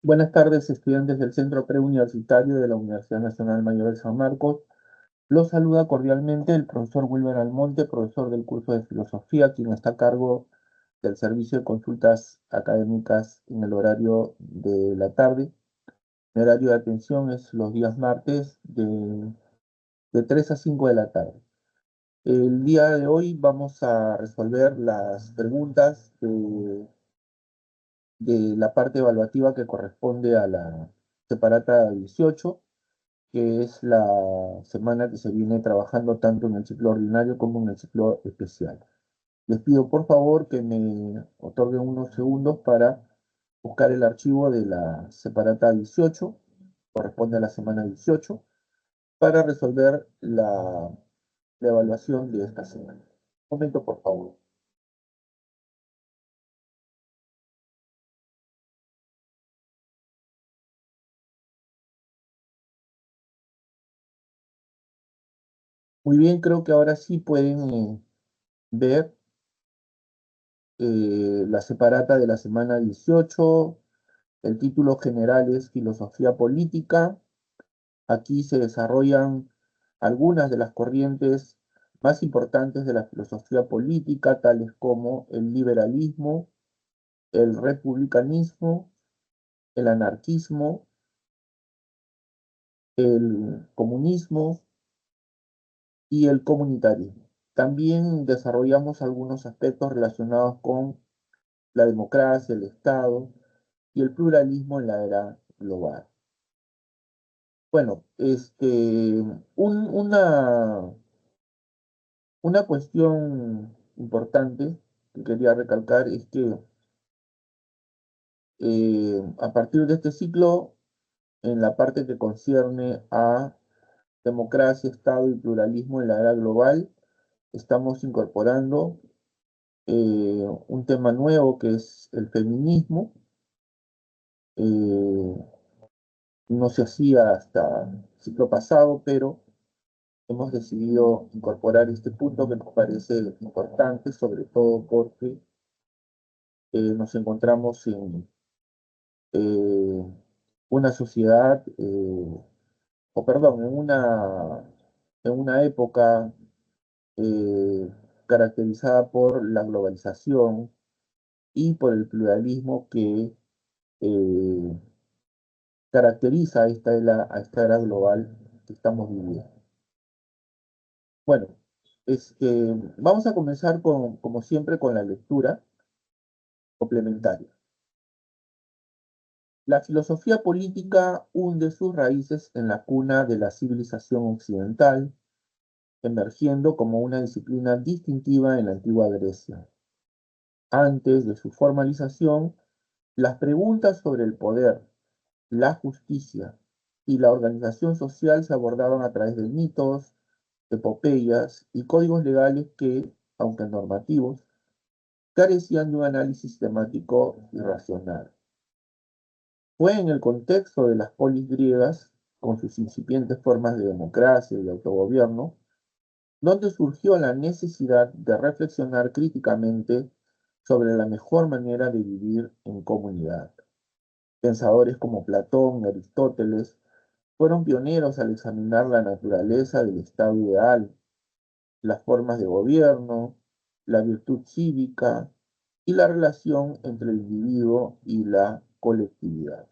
Buenas tardes, estudiantes del Centro Preuniversitario de la Universidad Nacional Mayor de San Marcos. Los saluda cordialmente el profesor Wilber Almonte, profesor del curso de Filosofía, quien está a cargo del servicio de consultas académicas en el horario de la tarde. Mi horario de atención es los días martes de 3 a 5 de la tarde. El día de hoy vamos a resolver las preguntas de la parte evaluativa que corresponde a la separata 18, que es la semana que se viene trabajando tanto en el ciclo ordinario como en el ciclo especial. Les pido por favor que me otorguen unos segundos para buscar el archivo de la separata 18, corresponde a la semana 18, para resolver la evaluación de esta semana. Un momento, por favor. Muy bien, creo que ahora sí pueden ver la separata de la semana 18. El título general es Filosofía Política. Aquí se desarrollan algunas de las corrientes más importantes de la filosofía política, tales como el liberalismo, el republicanismo, el anarquismo, el comunismo y el comunitarismo. También desarrollamos algunos aspectos relacionados con la democracia, el Estado y el pluralismo en la era global. Bueno, una cuestión importante que quería recalcar es que a partir de este ciclo, en la parte que concierne a democracia, Estado y pluralismo en la era global, estamos incorporando un tema nuevo que es el feminismo. Eh, no se hacía hasta el ciclo pasado, pero hemos decidido incorporar este punto que nos parece importante, sobre todo porque nos encontramos en eh, una sociedad, o perdón, en una época eh, caracterizada por la globalización y por el pluralismo que eh, caracteriza a esta era global que estamos viviendo. Bueno, vamos a comenzar como siempre con la lectura complementaria. La filosofía política hunde sus raíces en la cuna de la civilización occidental, emergiendo como una disciplina distintiva en la antigua Grecia. Antes de su formalización, las preguntas sobre el poder, la justicia y la organización social se abordaban a través de mitos, epopeyas y códigos legales que, aunque normativos, carecían de un análisis sistemático y racional. Fue en el contexto de las polis griegas, con sus incipientes formas de democracia y autogobierno, donde surgió la necesidad de reflexionar críticamente sobre la mejor manera de vivir en comunidad. Pensadores como Platón y Aristóteles fueron pioneros al examinar la naturaleza del estado ideal, las formas de gobierno, la virtud cívica y la relación entre el individuo y la colectividad.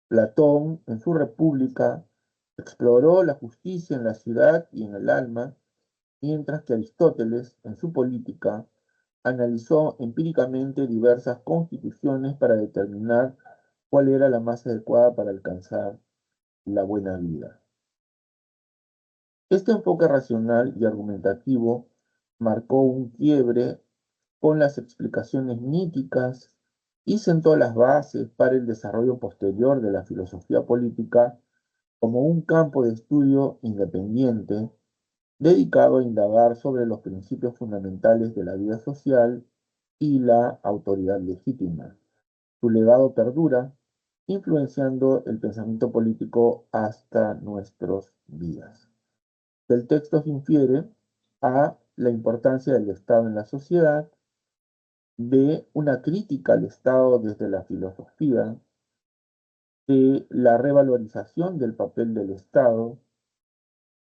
Platón, en su República, exploró la justicia en la ciudad y en el alma, mientras que Aristóteles, en su Política, analizó empíricamente diversas constituciones para determinar cuál era la más adecuada para alcanzar la buena vida. Este enfoque racional y argumentativo marcó un quiebre con las explicaciones míticas y sentó las bases para el desarrollo posterior de la filosofía política como un campo de estudio independiente dedicado a indagar sobre los principios fundamentales de la vida social y la autoridad legítima. Su legado perdura, influenciando el pensamiento político hasta nuestros días. Del texto se infiere a la importancia del Estado en la sociedad, b una crítica al Estado desde la filosofía, de la revalorización del papel del Estado,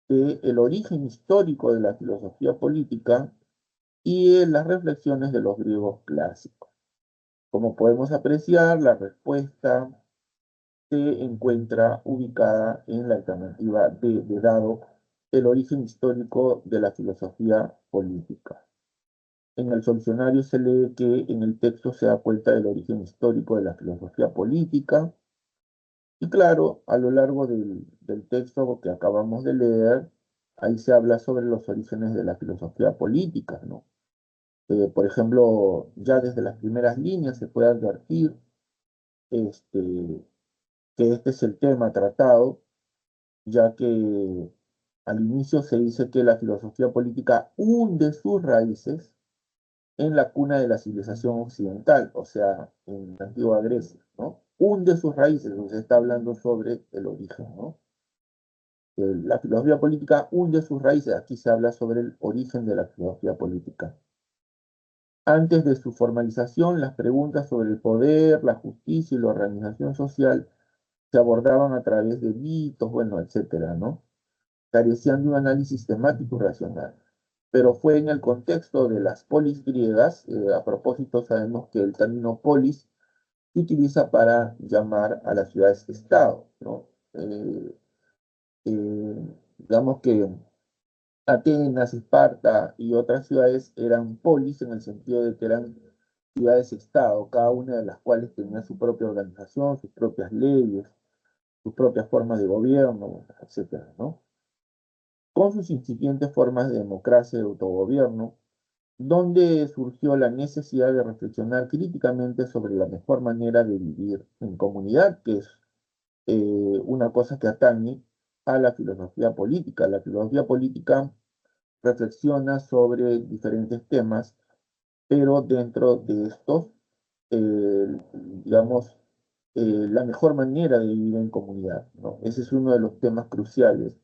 de el origen histórico de la filosofía política y de las reflexiones de los griegos clásicos. Como podemos apreciar, la respuesta se encuentra ubicada en la alternativa de dado el origen histórico de la filosofía política. En el solucionario se lee que en el texto se da cuenta del origen histórico de la filosofía política. Y claro, a lo largo del texto que acabamos de leer, ahí se habla sobre los orígenes de la filosofía política, ¿no? Por ejemplo, ya desde las primeras líneas se puede advertir este, que este es el tema tratado, ya que al inicio se dice que la filosofía política hunde sus raíces en la cuna de la civilización occidental, o sea, en la antigua Grecia, ¿no? Hunde sus raíces, se está hablando sobre el origen, ¿no? La filosofía política hunde sus raíces, aquí se habla sobre el origen de la filosofía política. Antes de su formalización, las preguntas sobre el poder, la justicia y la organización social se abordaban a través de mitos, bueno, etcétera, ¿no? Carecían de un análisis temático y racional. Pero fue en el contexto de las polis griegas, a propósito sabemos que el término polis se utiliza para llamar a las ciudades-estado, ¿no? Digamos que Atenas, Esparta y otras ciudades eran polis en el sentido de que eran ciudades-estado, cada una de las cuales tenía su propia organización, sus propias leyes, sus propias formas de gobierno, etcétera, ¿no? Con sus incipientes formas de democracia y autogobierno, donde surgió la necesidad de reflexionar críticamente sobre la mejor manera de vivir en comunidad, que es una cosa que atañe a la filosofía política. La filosofía política reflexiona sobre diferentes temas, pero dentro de estos, digamos, la mejor manera de vivir en comunidad, ¿no? Ese es uno de los temas cruciales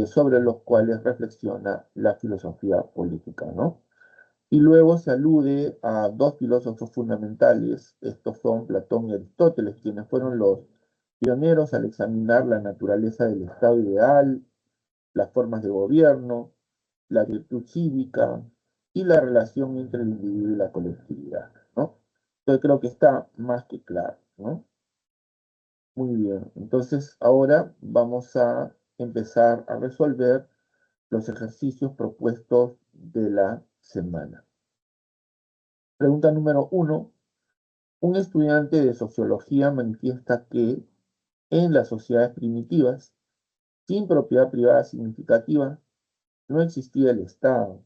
sobre los cuales reflexiona la filosofía política, ¿no? Y luego se alude a dos filósofos fundamentales, estos son Platón y Aristóteles, quienes fueron los pioneros al examinar la naturaleza del estado ideal, las formas de gobierno, la virtud cívica y la relación entre el individuo y la colectividad, ¿no? Entonces creo que está más que claro, ¿no? Muy bien, entonces ahora vamos a empezar a resolver los ejercicios propuestos de la semana. Pregunta número 1. Un estudiante de sociología manifiesta que en las sociedades primitivas, sin propiedad privada significativa, no existía el Estado.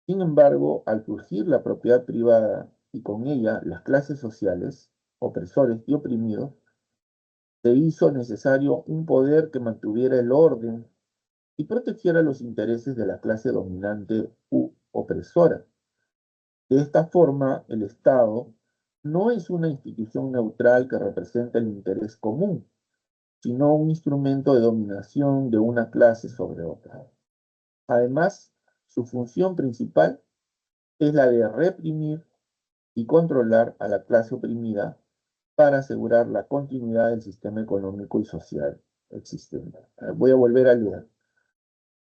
Sin embargo, al surgir la propiedad privada y con ella las clases sociales, opresores y oprimidos, se hizo necesario un poder que mantuviera el orden y protegiera los intereses de la clase dominante u opresora. De esta forma, el Estado no es una institución neutral que representa el interés común, sino un instrumento de dominación de una clase sobre otra. Además, su función principal es la de reprimir y controlar a la clase oprimida para asegurar la continuidad del sistema económico y social existente. Voy a volver a leer.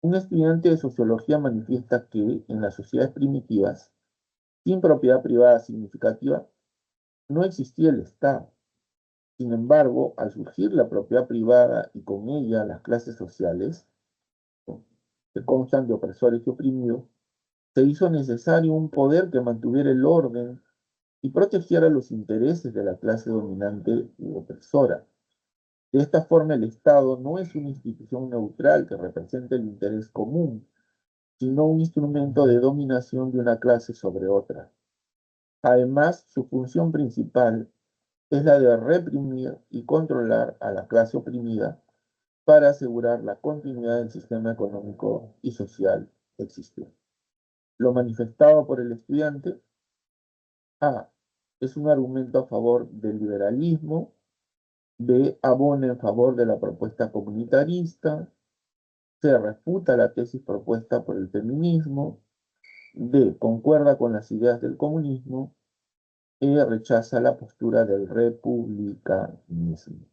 Un estudiante de sociología manifiesta que en las sociedades primitivas, sin propiedad privada significativa, no existía el Estado. Sin embargo, al surgir la propiedad privada y con ella las clases sociales, que constan de opresores y oprimidos, se hizo necesario un poder que mantuviera el orden y protegiera los intereses de la clase dominante u opresora. De esta forma, el Estado no es una institución neutral que represente el interés común, sino un instrumento de dominación de una clase sobre otra. Además, su función principal es la de reprimir y controlar a la clase oprimida para asegurar la continuidad del sistema económico y social existente. Lo manifestado por el estudiante A es un argumento a favor del liberalismo, B abona en favor de la propuesta comunitarista, C refuta la tesis propuesta por el feminismo, D concuerda con las ideas del comunismo, rechaza la postura del republicanismo.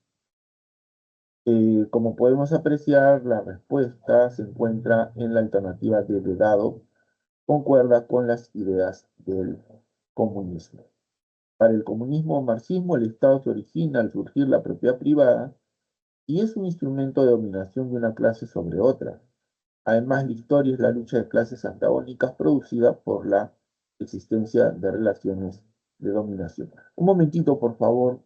Como podemos apreciar, la respuesta se encuentra en la alternativa de Delgado, concuerda con las ideas del comunismo. Para el comunismo o marxismo, el Estado se origina al surgir la propiedad privada y es un instrumento de dominación de una clase sobre otra. Además, la historia es la lucha de clases antagónicas producida por la existencia de relaciones de dominación. Un momentito, por favor.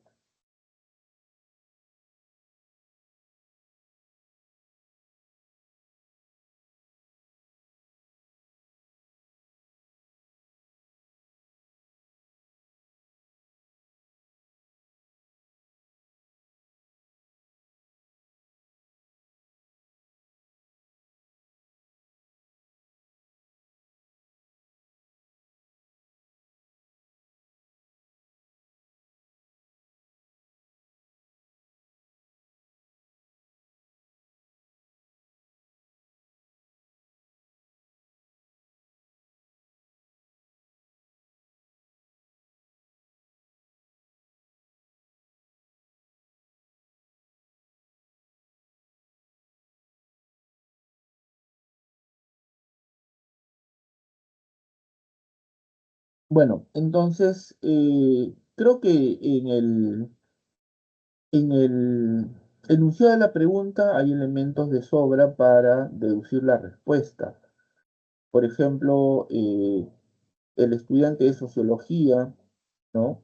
Bueno, entonces, creo que en el enunciado de la pregunta hay elementos de sobra para deducir la respuesta. Por ejemplo, el estudiante de sociología, ¿no?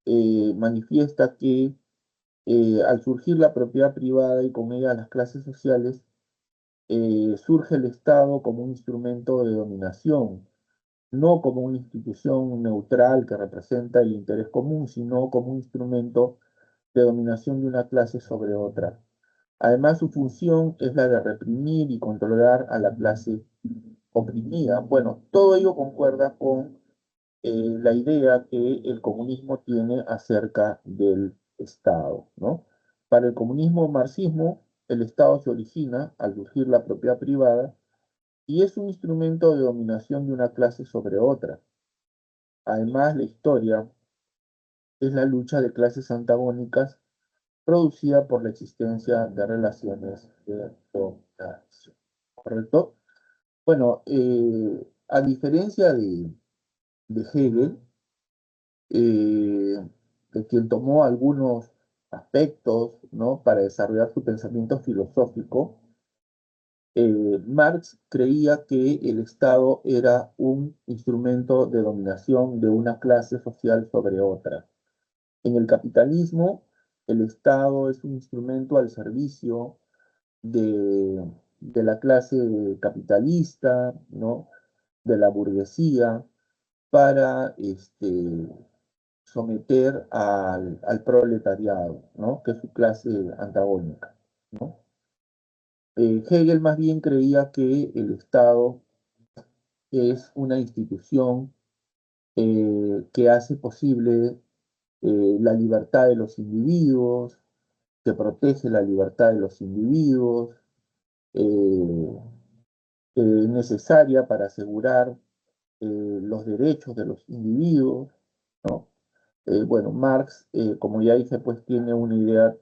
Manifiesta que al surgir la propiedad privada y con ella las clases sociales, surge el Estado como un instrumento de dominación, no como una institución neutral que representa el interés común, sino como un instrumento de dominación de una clase sobre otra. Además, su función es la de reprimir y controlar a la clase oprimida. Bueno, todo ello concuerda con la idea que el comunismo tiene acerca del Estado, ¿no? Para el comunismo o marxismo, el Estado se origina al surgir la propiedad privada y es un instrumento de dominación de una clase sobre otra. Además, la historia es la lucha de clases antagónicas producida por la existencia de relaciones de dominación. ¿Correcto? Bueno, a diferencia de Hegel, eh, de quien tomó algunos aspectos, ¿no? Para desarrollar su pensamiento filosófico, Marx creía que el Estado era un instrumento de dominación de una clase social sobre otra. En el capitalismo, el Estado es un instrumento al servicio de la clase capitalista, ¿no? De la burguesía, para someter al proletariado, ¿no? Que es su clase antagónica, ¿no? Hegel más bien creía que el Estado es una institución que hace posible la libertad de los individuos, que protege la libertad de los individuos, eh, necesaria para asegurar los derechos de los individuos, ¿no? Bueno, Marx, como ya dije, pues tiene una idea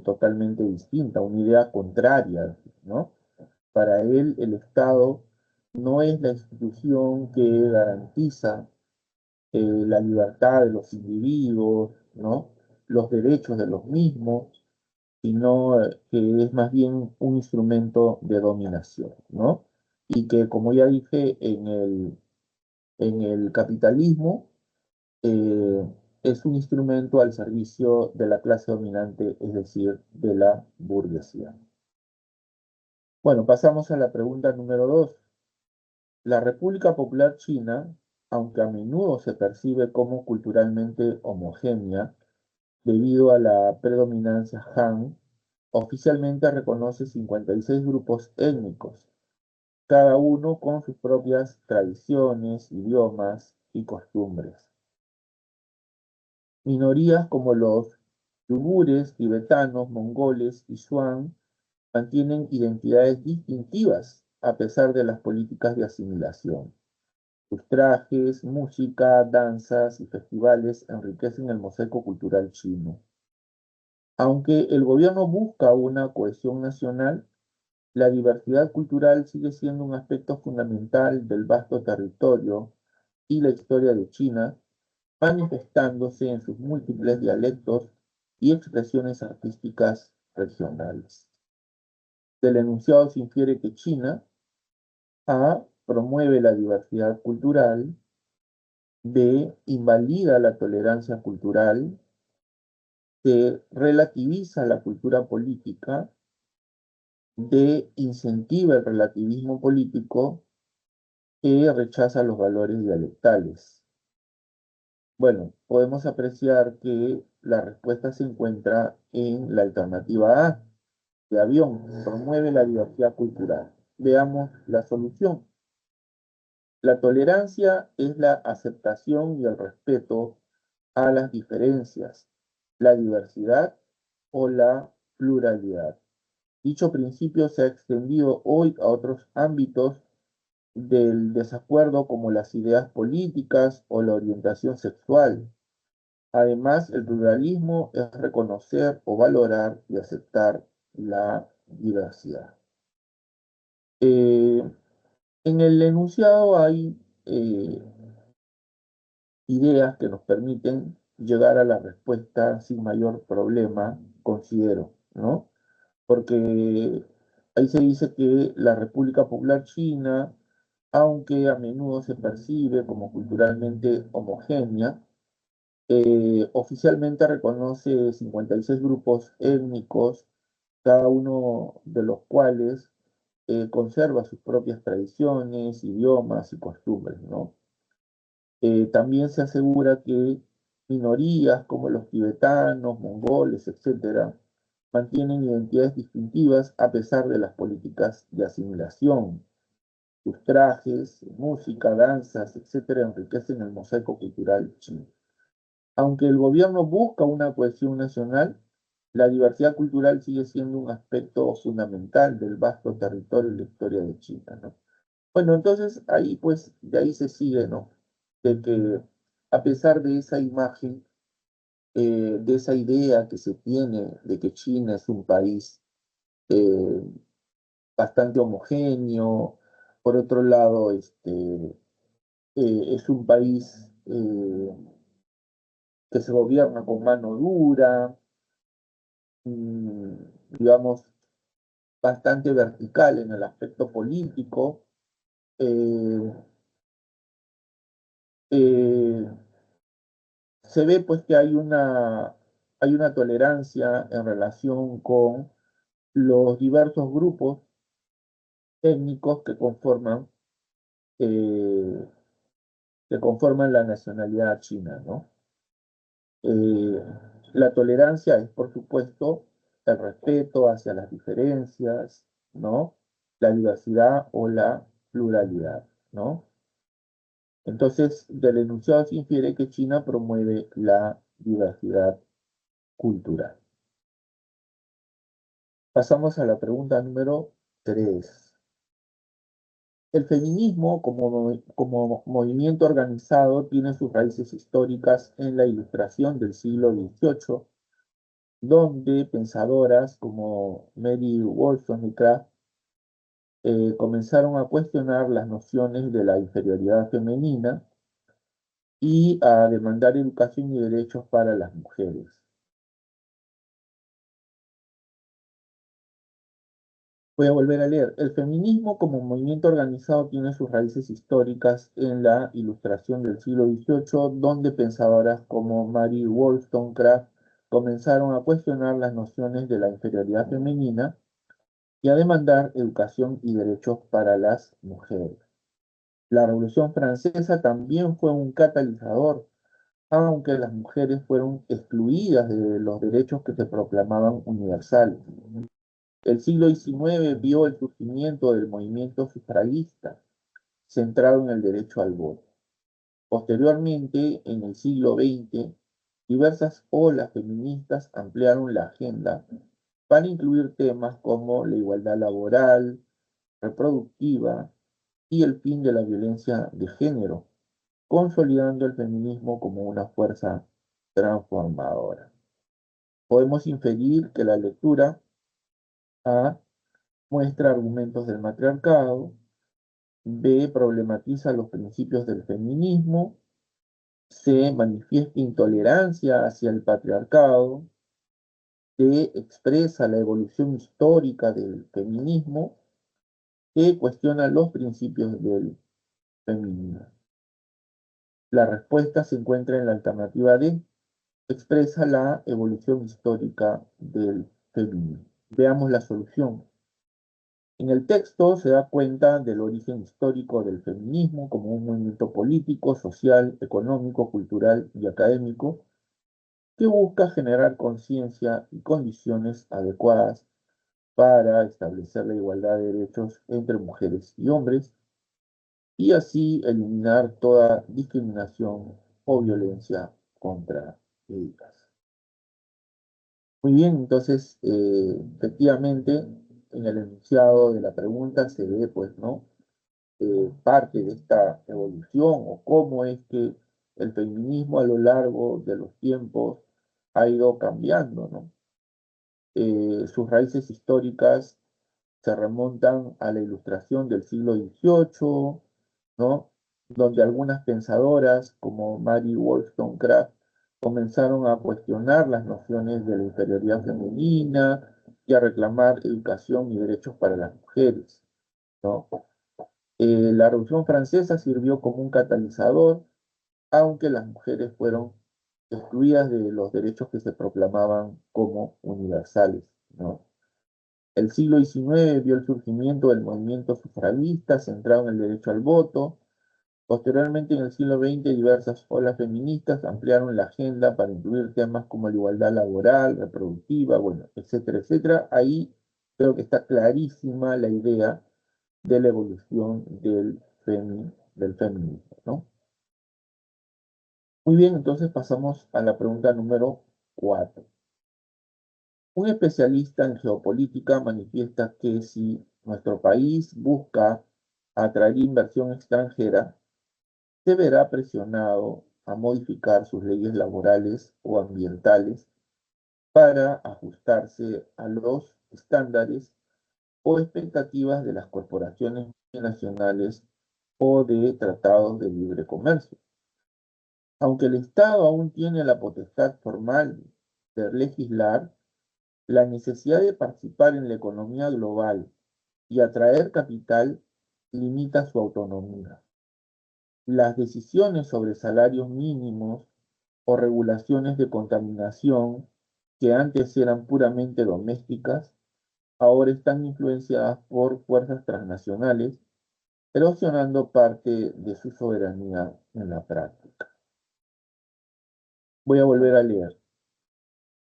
totalmente distinta, una idea contraria, ¿no? Para él, el Estado no es la institución que garantiza la libertad de los individuos, ¿no? Los derechos de los mismos, sino que es más bien un instrumento de dominación, ¿no? Y que, como ya dije, en el capitalismo eh, es un instrumento al servicio de la clase dominante, es decir, de la burguesía. Bueno, pasamos a la pregunta número 2. La República Popular China, aunque a menudo se percibe como culturalmente homogénea debido a la predominancia Han, oficialmente reconoce 56 grupos étnicos, cada uno con sus propias tradiciones, idiomas y costumbres. Minorías como los uigures, tibetanos, mongoles y shuang mantienen identidades distintivas a pesar de las políticas de asimilación. Sus trajes, música, danzas y festivales enriquecen el mosaico cultural chino. Aunque el gobierno busca una cohesión nacional, la diversidad cultural sigue siendo un aspecto fundamental del vasto territorio y la historia de China, manifestándose en sus múltiples dialectos y expresiones artísticas regionales. Del enunciado se infiere que China A. promueve la diversidad cultural, B. invalida la tolerancia cultural, C. relativiza la cultura política, D. incentiva el relativismo político, E. rechaza los valores dialectales. Bueno, podemos apreciar que la respuesta se encuentra en la alternativa A, de avión, promueve la diversidad cultural. Veamos la solución. La tolerancia es la aceptación y el respeto a las diferencias, la diversidad o la pluralidad. Dicho principio se ha extendido hoy a otros ámbitos del desacuerdo como las ideas políticas o la orientación sexual. Además, el pluralismo es reconocer o valorar y aceptar la diversidad. Eh, en el enunciado hay ideas que nos permiten llegar a la respuesta sin mayor problema, considero, ¿no? Porque ahí se dice que la República Popular China, aunque a menudo se percibe como culturalmente homogénea, oficialmente reconoce 56 grupos étnicos, cada uno de los cuales conserva sus propias tradiciones, idiomas y costumbres, ¿no? También se asegura que minorías como los tibetanos, mongoles, etcétera, mantienen identidades distintivas a pesar de las políticas de asimilación. Sus trajes, música, danzas, etcétera, enriquecen el mosaico cultural chino. Aunque el gobierno busca una cohesión nacional, la diversidad cultural sigue siendo un aspecto fundamental del vasto territorio y la historia de China, ¿no? Bueno, entonces ahí pues de ahí se sigue, ¿no? De que a pesar de esa imagen, de esa idea que se tiene de que China es un país eh, bastante homogéneo, por otro lado, es un país que se gobierna con mano dura, mm, digamos, bastante vertical en el aspecto político. eh, eh, Se ve pues que hay una tolerancia en relación con los diversos grupos étnicos eh, que conforman la nacionalidad china, ¿no? Eh, la tolerancia es, por supuesto, el respeto hacia las diferencias, ¿no? La diversidad o la pluralidad, ¿no? Entonces, del enunciado se infiere que China promueve la diversidad cultural. Pasamos a la pregunta número 3. El feminismo como movimiento organizado tiene sus raíces históricas en la Ilustración del siglo XVIII, donde pensadoras como Mary Wollstonecraft comenzaron a cuestionar las nociones de la inferioridad femenina y a demandar educación y derechos para las mujeres. Voy a volver a leer. El feminismo como movimiento organizado tiene sus raíces históricas en la Ilustración del siglo XVIII, donde pensadoras como Mary Wollstonecraft comenzaron a cuestionar las nociones de la inferioridad femenina y a demandar educación y derechos para las mujeres. La Revolución Francesa también fue un catalizador, aunque las mujeres fueron excluidas de los derechos que se proclamaban universales. El siglo XIX vio el surgimiento del movimiento sufragista, centrado en el derecho al voto. Posteriormente, en el siglo XX, diversas olas feministas ampliaron la agenda para incluir temas como la igualdad laboral, reproductiva, y el fin de la violencia de género, consolidando el feminismo como una fuerza transformadora. Podemos inferir que la lectura A muestra argumentos del matriarcado, B problematiza los principios del feminismo, C manifiesta intolerancia hacia el patriarcado, D expresa la evolución histórica del feminismo, E cuestiona los principios del feminismo. La respuesta se encuentra en la alternativa D, expresa la evolución histórica del feminismo. Veamos la solución. En el texto se da cuenta del origen histórico del feminismo como un movimiento político, social, económico, cultural y académico que busca generar conciencia y condiciones adecuadas para establecer la igualdad de derechos entre mujeres y hombres y así eliminar toda discriminación o violencia contra ellas. Muy bien, entonces, efectivamente, en el enunciado de la pregunta se ve, pues, ¿no? Parte de esta evolución o cómo es que el feminismo a lo largo de los tiempos ha ido cambiando, ¿no? Sus raíces históricas se remontan a la Ilustración del siglo XVIII, ¿no? Donde algunas pensadoras como Mary Wollstonecraft comenzaron a cuestionar las nociones de la inferioridad femenina y a reclamar educación y derechos para las mujeres, ¿no? La Revolución Francesa sirvió como un catalizador, aunque las mujeres fueron excluidas de los derechos que se proclamaban como universales, ¿no? El siglo XIX vio el surgimiento del movimiento sufragista centrado en el derecho al voto. Posteriormente, en el siglo XX, diversas olas feministas ampliaron la agenda para incluir temas como la igualdad laboral, reproductiva, bueno, etcétera, etcétera. Ahí creo que está clarísima la idea de la evolución del feminismo, ¿no? Muy bien, entonces pasamos a la pregunta número 4. Un especialista en geopolítica manifiesta que si nuestro país busca atraer inversión extranjera, se verá presionado a modificar sus leyes laborales o ambientales para ajustarse a los estándares o expectativas de las corporaciones nacionales o de tratados de libre comercio. Aunque el Estado aún tiene la potestad formal de legislar, la necesidad de participar en la economía global y atraer capital limita su autonomía. Las decisiones sobre salarios mínimos o regulaciones de contaminación, que antes eran puramente domésticas, ahora están influenciadas por fuerzas transnacionales, erosionando parte de su soberanía en la práctica. Voy a volver a leer.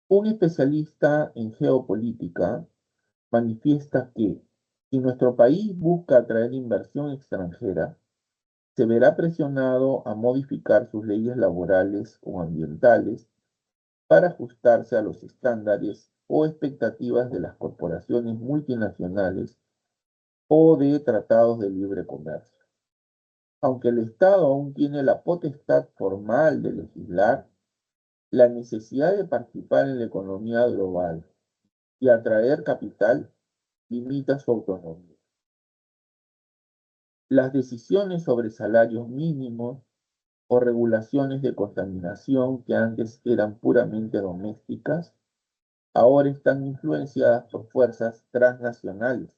Un especialista en geopolítica manifiesta que si nuestro país busca atraer inversión extranjera, se verá presionado a modificar sus leyes laborales o ambientales para ajustarse a los estándares o expectativas de las corporaciones multinacionales o de tratados de libre comercio. Aunque el Estado aún tiene la potestad formal de legislar, la necesidad de participar en la economía global y atraer capital limita su autonomía. Las decisiones sobre salarios mínimos o regulaciones de contaminación que antes eran puramente domésticas, ahora están influenciadas por fuerzas transnacionales,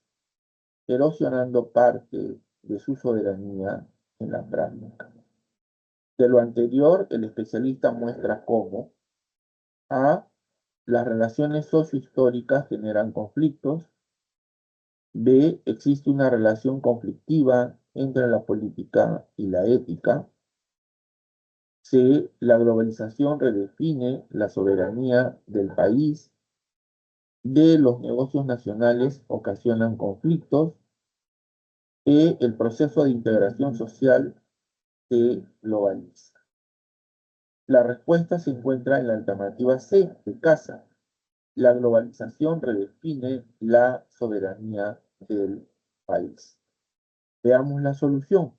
erosionando parte de su soberanía en la práctica. De lo anterior, el especialista muestra cómo A. Las relaciones sociohistóricas generan conflictos. B. Existe una relación conflictiva entre la política y la ética. C. La globalización redefine la soberanía del país. D. Los negocios nacionales ocasionan conflictos. E. El proceso de integración social se globaliza. La respuesta se encuentra en la alternativa C, de casa. La globalización redefine la soberanía del país. Veamos la solución.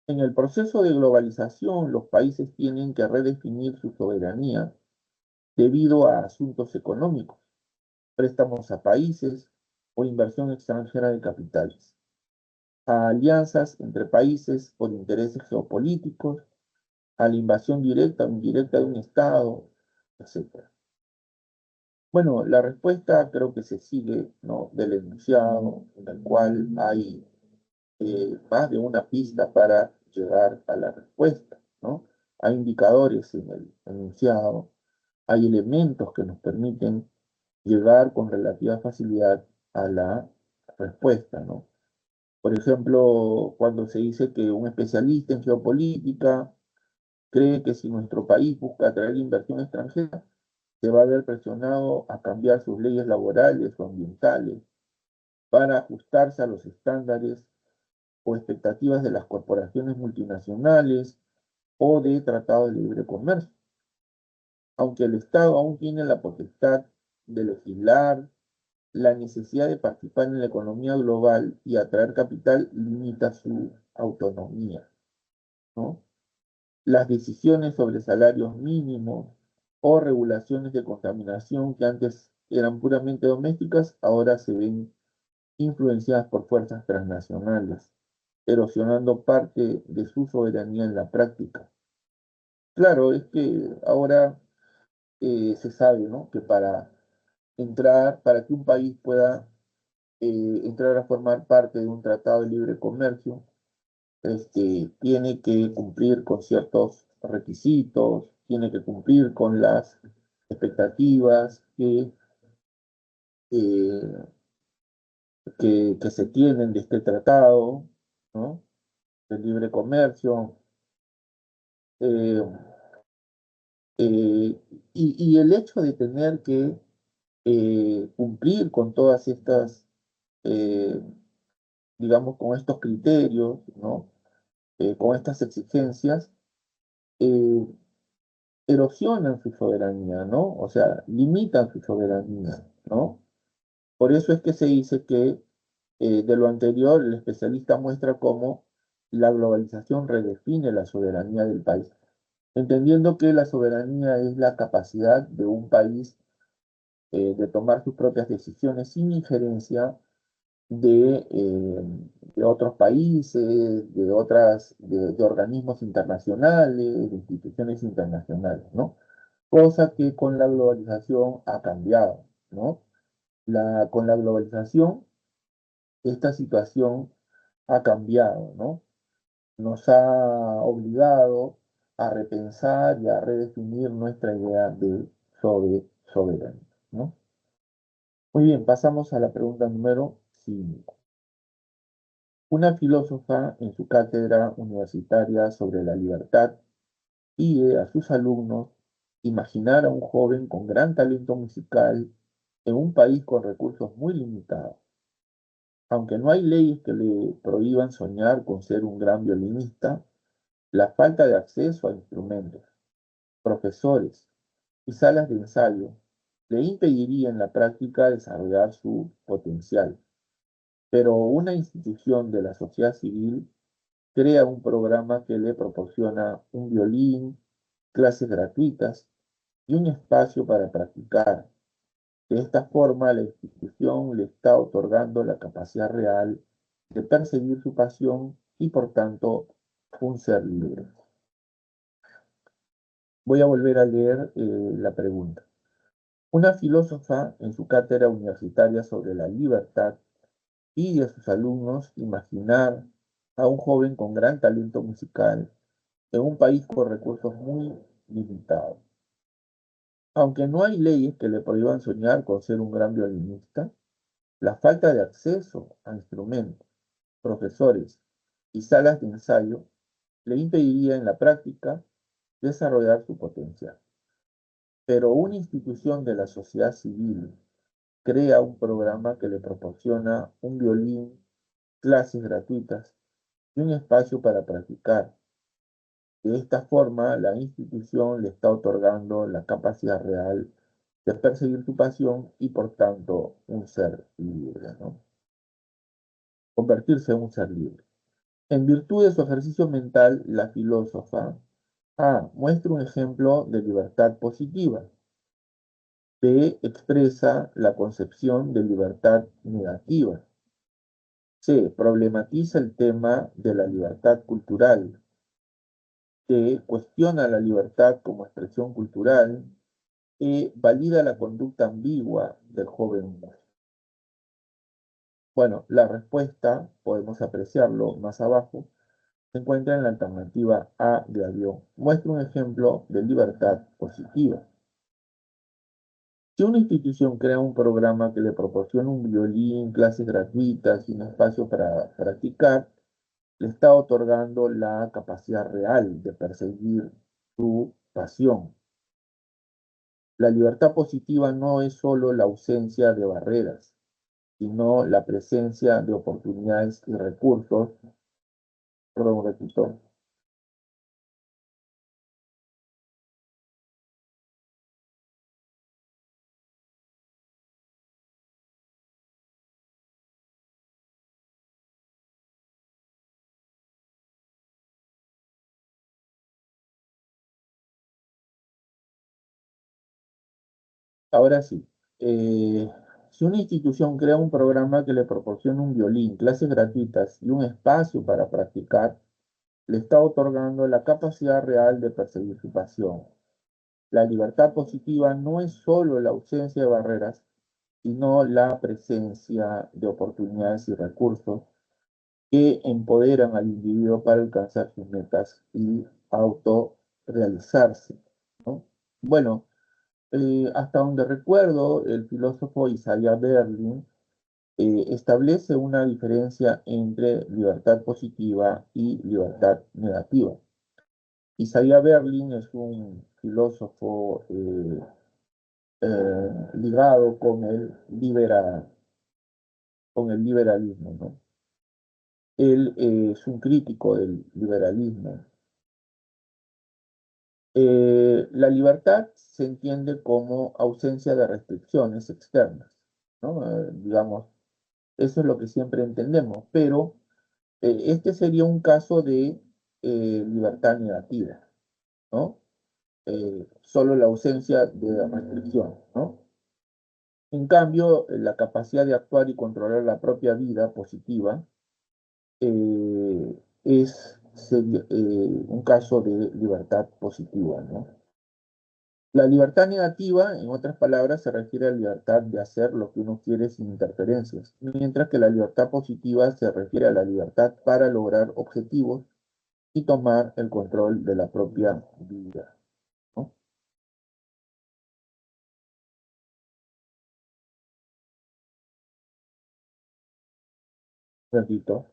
En el proceso de globalización, los países tienen que redefinir su soberanía debido a asuntos económicos, préstamos a países o inversión extranjera de capitales, a alianzas entre países por intereses geopolíticos, a la invasión directa o indirecta de un Estado, etc. Bueno, la respuesta creo que se sigue, ¿no?, del enunciado, en el cual hay más de una pista para llegar a la respuesta, ¿no? Hay indicadores en el enunciado, hay elementos que nos permiten llegar con relativa facilidad a la respuesta, ¿no? Por ejemplo, cuando se dice que un especialista en geopolítica cree que si nuestro país busca atraer inversión extranjera, se va a ver presionado a cambiar sus leyes laborales o ambientales para ajustarse a los estándares o expectativas de las corporaciones multinacionales o de tratados de libre comercio. Aunque el Estado aún tiene la potestad de legislar, la necesidad de participar en la economía global y atraer capital limita su autonomía, ¿no? Las decisiones sobre salarios mínimos o regulaciones de contaminación que antes eran puramente domésticas, ahora se ven influenciadas por fuerzas transnacionales, erosionando parte de su soberanía en la práctica. Claro, es que ahora se sabe, ¿no?, que para que un país pueda entrar a formar parte de un tratado de libre comercio, tiene que cumplir con ciertos requisitos, tiene que cumplir con las expectativas eh, que se tienen de este tratado, ¿no?, de libre comercio. eh, eh, y el hecho de tener que cumplir con todas estas, eh, digamos, con estos criterios, ¿no?, con estas exigencias, eh, erosionan su soberanía, ¿no? O sea, limitan su soberanía, ¿no? Por eso es que se dice que de lo anterior, el especialista muestra cómo la globalización redefine la soberanía del país, entendiendo que la soberanía es la capacidad de un país de tomar sus propias decisiones sin injerencia de otros países, de organismos internacionales, de instituciones internacionales, ¿no? Cosa que con la globalización ha cambiado, ¿no? Con la globalización, esta situación ha cambiado, ¿no? Nos ha obligado a repensar y a redefinir nuestra idea de soberanía, ¿no? Muy bien, pasamos a la pregunta número 5. Una filósofa en su cátedra universitaria sobre la libertad pide a sus alumnos imaginar a un joven con gran talento musical en un país con recursos muy limitados. Aunque no hay leyes que le prohíban soñar con ser un gran violinista, la falta de acceso a instrumentos, profesores y salas de ensayo le impediría en la práctica desarrollar su potencial. Pero una institución de la sociedad civil crea un programa que le proporciona un violín, clases gratuitas y un espacio para practicar. De esta forma, la institución le está otorgando la capacidad real de perseguir su pasión y, por tanto, un ser libre. Voy a volver a leer la pregunta. Una filósofa en su cátedra universitaria sobre la libertad pide a sus alumnos imaginar a un joven con gran talento musical en un país con recursos muy limitados. Aunque no hay leyes que le prohíban soñar con ser un gran violinista, la falta de acceso a instrumentos, profesores y salas de ensayo le impediría en la práctica desarrollar su potencial. Pero una institución de la sociedad civil crea un programa que le proporciona un violín, clases gratuitas y un espacio para practicar. De esta forma, la institución le está otorgando la capacidad real de perseguir su pasión y, por tanto, un ser libre, ¿no? convertirse en un ser libre. En virtud de su ejercicio mental, la filósofa A muestra un ejemplo de libertad positiva. B expresa la concepción de libertad negativa. C problematiza el tema de la libertad cultural. D cuestiona la libertad como expresión cultural. E valida la conducta ambigua del joven músico. Bueno, la respuesta, podemos apreciarlo más abajo, se encuentra en la alternativa A de avión. Muestra un ejemplo de libertad positiva. Si una institución crea un programa que le proporciona un violín, clases gratuitas y un espacio para practicar, le está otorgando la capacidad real de perseguir su pasión. La libertad positiva no es solo la ausencia de barreras, sino la presencia de oportunidades y recursos. Perdón, repito. Ahora sí, eh, si una institución crea un programa que le proporciona un violín, clases gratuitas y un espacio para practicar, le está otorgando la capacidad real de perseguir su pasión. La libertad positiva no es solo la ausencia de barreras, sino la presencia de oportunidades y recursos que empoderan al individuo para alcanzar sus metas y autorrealizarse, ¿no? Bueno, hasta donde recuerdo, el filósofo Isaiah Berlin establece una diferencia entre libertad positiva y libertad negativa. Isaiah Berlin es un filósofo ligado con el liberalismo, ¿no? Él es un crítico del liberalismo. La libertad se entiende como ausencia de restricciones externas, ¿no? Digamos, eso es lo que siempre entendemos, pero este sería un caso de libertad negativa, ¿no? Solo la ausencia de restricción, ¿no? En cambio, la capacidad de actuar y controlar la propia vida positiva sería, un caso de libertad positiva, ¿no? La libertad negativa, en otras palabras, se refiere a la libertad de hacer lo que uno quiere sin interferencias, mientras que la libertad positiva se refiere a la libertad para lograr objetivos y tomar el control de la propia vida, ¿no? Repito.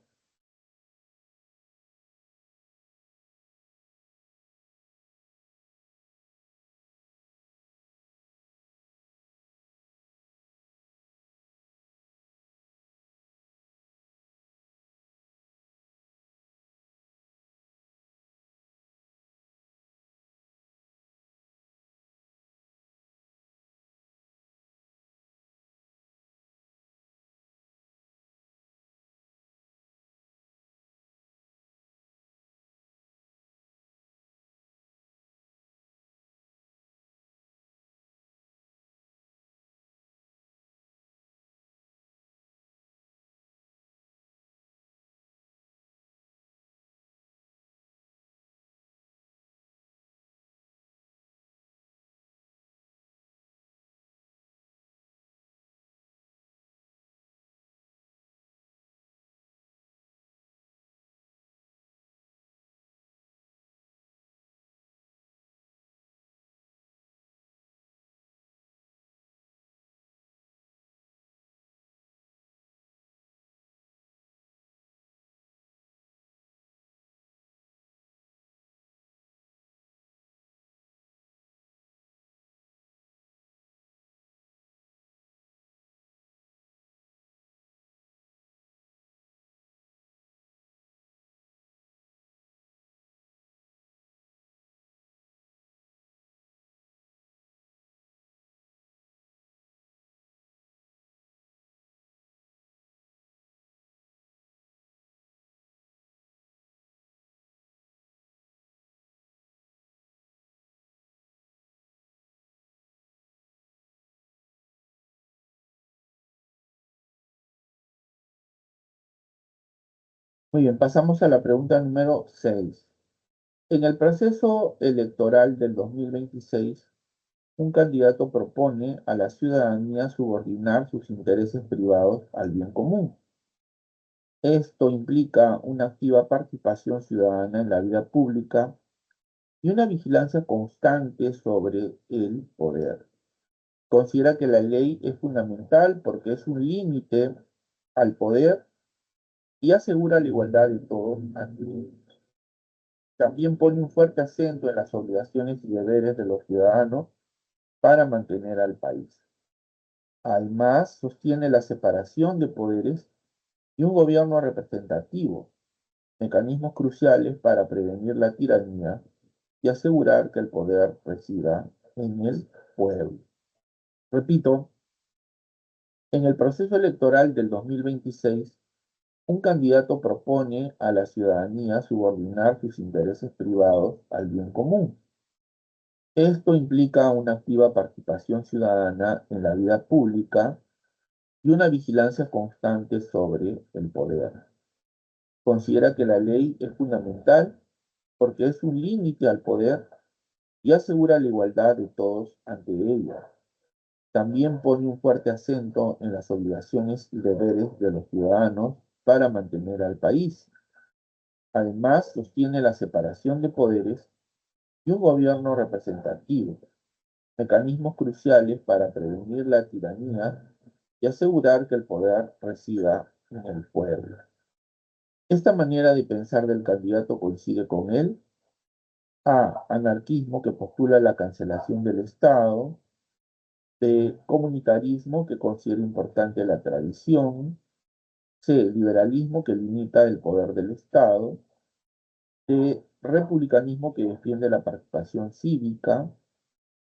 Muy bien, pasamos a la pregunta número 6. En el proceso electoral del 2026, un candidato propone a la ciudadanía subordinar sus intereses privados al bien común. Esto implica una activa participación ciudadana en la vida pública y una vigilancia constante sobre el poder. Considera que la ley es fundamental porque es un límite al poder y asegura la igualdad de todos ante él. También pone un fuerte acento en las obligaciones y deberes de los ciudadanos para mantener al país. Además, sostiene la separación de poderes y un gobierno representativo, mecanismos cruciales para prevenir la tiranía y asegurar que el poder resida en el pueblo. Repito, en el proceso electoral del 2026, un candidato propone a la ciudadanía subordinar sus intereses privados al bien común. Esto implica una activa participación ciudadana en la vida pública y una vigilancia constante sobre el poder. Considera que la ley es fundamental porque es un límite al poder y asegura la igualdad de todos ante ella. También pone un fuerte acento en las obligaciones y deberes de los ciudadanos para mantener al país. Además, sostiene la separación de poderes y un gobierno representativo, mecanismos cruciales para prevenir la tiranía y asegurar que el poder resida en el pueblo. Esta manera de pensar del candidato coincide con él. A. Anarquismo, que postula la cancelación del Estado. B. Comunitarismo, que considera importante la tradición. C. Liberalismo, que limita el poder del Estado. D. Republicanismo, que defiende la participación cívica.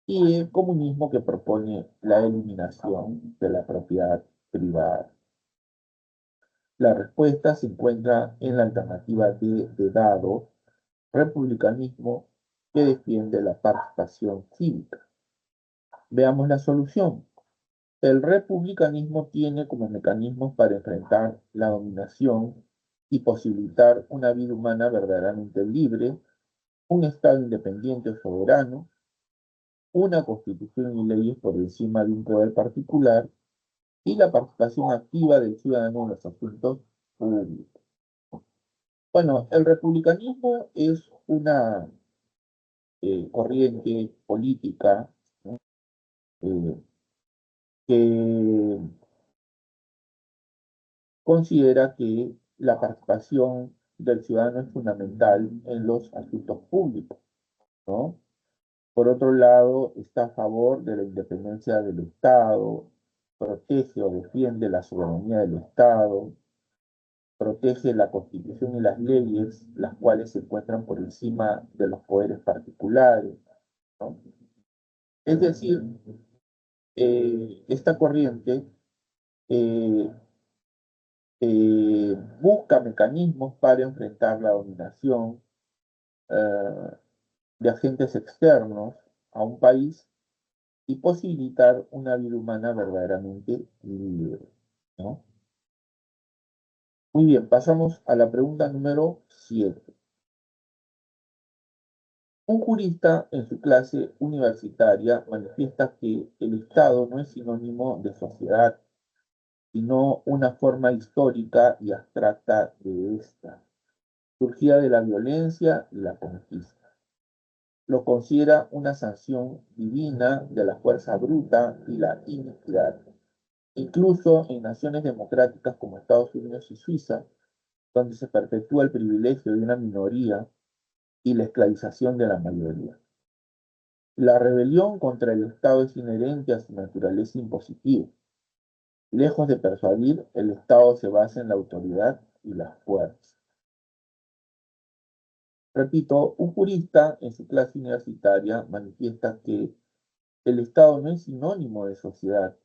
Y E. Comunismo, que propone la eliminación de la propiedad privada. La respuesta se encuentra en la alternativa D de dado, republicanismo, que defiende la participación cívica. Veamos la solución. El republicanismo tiene como mecanismos para enfrentar la dominación y posibilitar una vida humana verdaderamente libre, un Estado independiente o soberano, una constitución y leyes por encima de un poder particular y la participación activa del ciudadano en los asuntos públicos. Bueno, el republicanismo es una corriente política, ¿no? eh, que considera que la participación del ciudadano es fundamental en los asuntos públicos, ¿no? Por otro lado, está a favor de la independencia del Estado, protege o defiende la soberanía del Estado, protege la Constitución y las leyes, las cuales se encuentran por encima de los poderes particulares, ¿no? Es decir, esta corriente eh, busca mecanismos para enfrentar la dominación eh, de agentes externos a un país y posibilitar una vida humana verdaderamente libre, ¿no? Muy bien, pasamos a la pregunta número 7. Un jurista en su clase universitaria manifiesta que el Estado no es sinónimo de sociedad, sino una forma histórica y abstracta de esta, surgida de la violencia y la conquista. Lo considera una sanción divina de la fuerza bruta y la iniquidad. Incluso en naciones democráticas como Estados Unidos y Suiza, donde se perpetúa el privilegio de una minoría y la esclavización de la mayoría. La rebelión contra el Estado es inherente a su naturaleza impositiva. Lejos de persuadir, el Estado se basa en la autoridad y la fuerza. Repito, un jurista en su clase universitaria manifiesta que el Estado no es sinónimo de sociedad,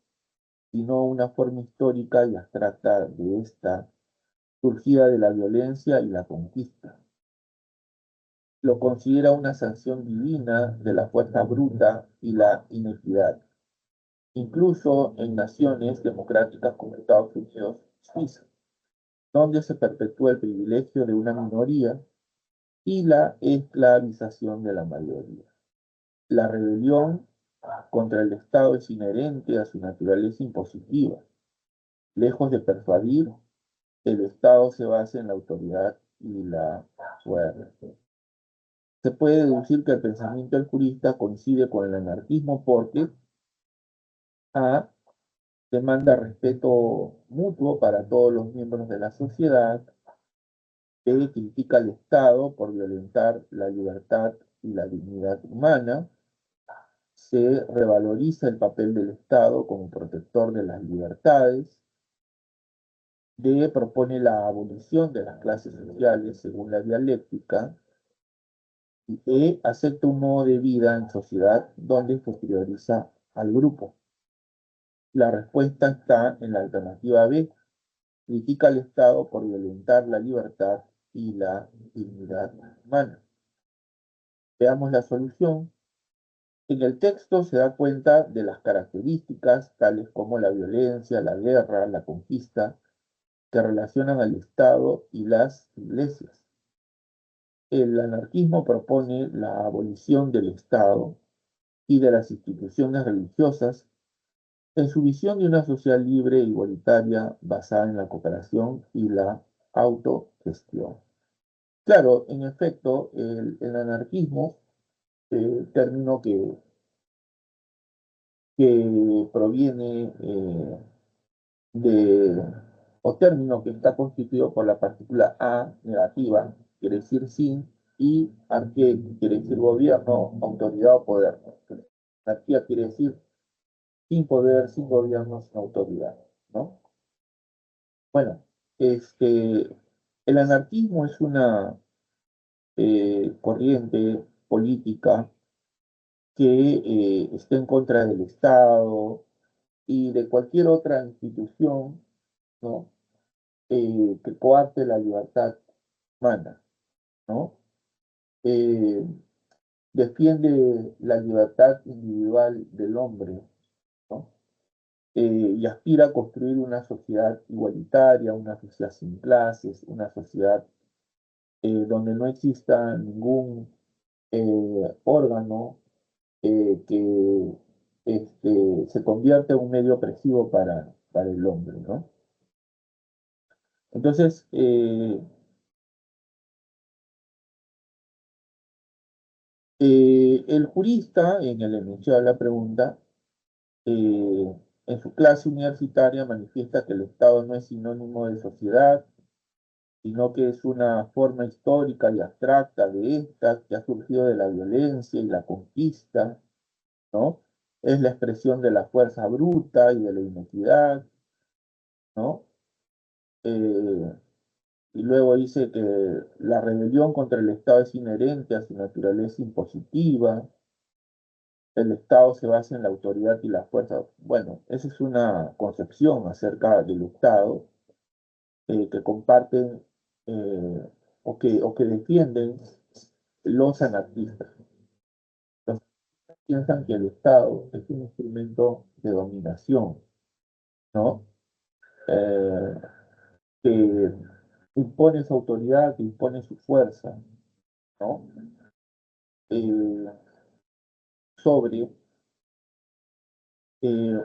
sino una forma histórica y abstracta de esta, surgida de la violencia y la conquista. Lo considera una sanción divina de la fuerza bruta y la inequidad, incluso en naciones democráticas como Estados Unidos y Suiza. donde se perpetúa el privilegio de una minoría y la esclavización de la mayoría. La rebelión contra el Estado es inherente a su naturaleza impositiva. Lejos de persuadir, el Estado se basa en la autoridad y la fuerza. Se puede deducir que el pensamiento del jurista coincide con el anarquismo porque A demanda respeto mutuo para todos los miembros de la sociedad, B critica al Estado por violentar la libertad y la dignidad humana, C revaloriza el papel del Estado como protector de las libertades, D propone la abolición de las clases sociales según la dialéctica, y E acepta un modo de vida en sociedad donde se prioriza al grupo. La respuesta está en la alternativa B, critica al Estado por violentar la libertad y la dignidad humana. Veamos la solución. En el texto se da cuenta de las características, tales como la violencia, la guerra, la conquista, que relacionan al Estado y las iglesias. El anarquismo propone la abolición del Estado y de las instituciones religiosas en su visión de una sociedad libre e igualitaria basada en la cooperación y la autogestión. Claro, en efecto, el anarquismo, término que proviene de, o término que está constituido por la partícula a negativa, quiere decir sin, y arqué, que quiere decir gobierno, autoridad o poder. Anarquía quiere decir sin poder, sin gobierno, sin autoridad, ¿no? Bueno, el anarquismo es una corriente política que está en contra del Estado y de cualquier otra institución, ¿no? Que coarte la libertad humana, ¿no? Eh, Defiende la libertad individual del hombre, ¿no? Y aspira a construir una sociedad igualitaria, una sociedad sin clases, una sociedad donde no exista ningún órgano que se convierte en un medio opresivo para el hombre, ¿no? Entonces, el jurista, en el enunciado de la pregunta, en su clase universitaria manifiesta que el Estado no es sinónimo de sociedad, sino que es una forma histórica y abstracta de esta que ha surgido de la violencia y la conquista, ¿no? Es la expresión de la fuerza bruta y de la inequidad, ¿no? Eh, y luego dice que la rebelión contra el Estado es inherente a su naturaleza impositiva, el Estado se basa en la autoridad y la fuerza. Bueno, esa es una concepción acerca del Estado que comparten o que defienden los anarquistas. Los anarquistas piensan que el Estado es un instrumento de dominación, ¿no? Eh, que impone su autoridad, que impone su fuerza, ¿no? Eh, sobre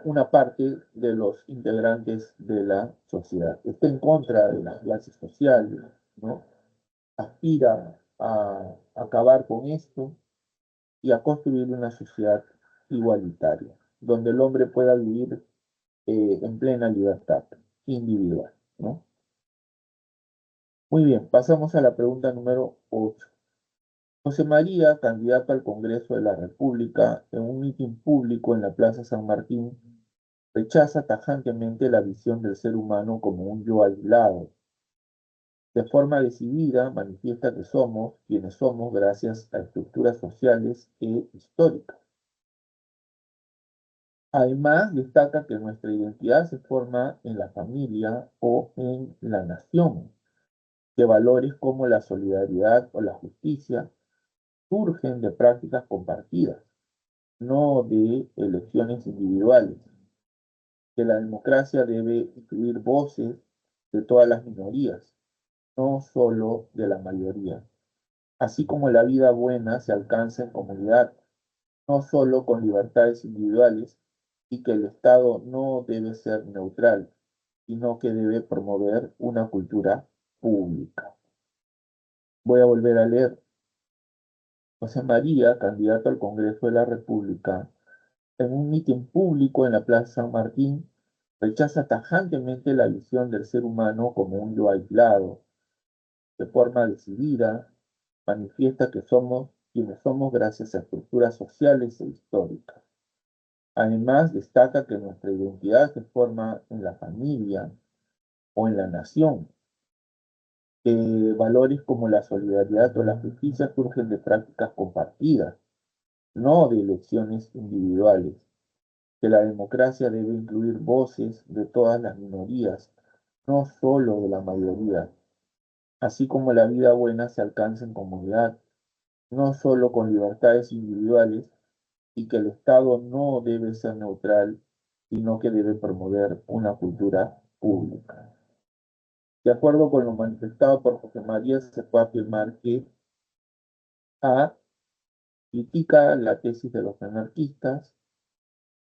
una parte de los integrantes de la sociedad. Está en contra de las clases sociales, ¿no? Aspira a acabar con esto y a construir una sociedad igualitaria, donde el hombre pueda vivir en plena libertad individual, ¿no? Muy bien, pasamos a la pregunta número 8. José María, candidato al Congreso de la República, en un mitin público en la Plaza San Martín, rechaza tajantemente la visión del ser humano como un yo aislado. De forma decidida, manifiesta que somos quienes somos gracias a estructuras sociales e históricas. Además, destaca que nuestra identidad se forma en la familia o en la nación, que valores como la solidaridad o la justicia surgen de prácticas compartidas, no de elecciones individuales, que la democracia debe incluir voces de todas las minorías, no solo de la mayoría. Así como la vida buena se alcanza en comunidad, no solo con libertades individuales, y que el Estado no debe ser neutral, sino que debe promover una cultura pública. Voy a volver a leer. José María, candidato al Congreso de la República, en un mitin público en la Plaza San Martín, rechaza tajantemente la visión del ser humano como un yo aislado. De forma decidida, manifiesta que somos quienes somos gracias a estructuras sociales e históricas. Además, destaca que nuestra identidad se forma en la familia o en la nación. Valores como la solidaridad o la justicia surgen de prácticas compartidas, no de elecciones individuales. Que la democracia debe incluir voces de todas las minorías, no solo de la mayoría, así como la vida buena se alcanza en comunidad, no solo con libertades individuales, y que el Estado no debe ser neutral, sino que debe promover una cultura pública. De acuerdo con lo manifestado por José María, se puede afirmar que A. Critica la tesis de los anarquistas,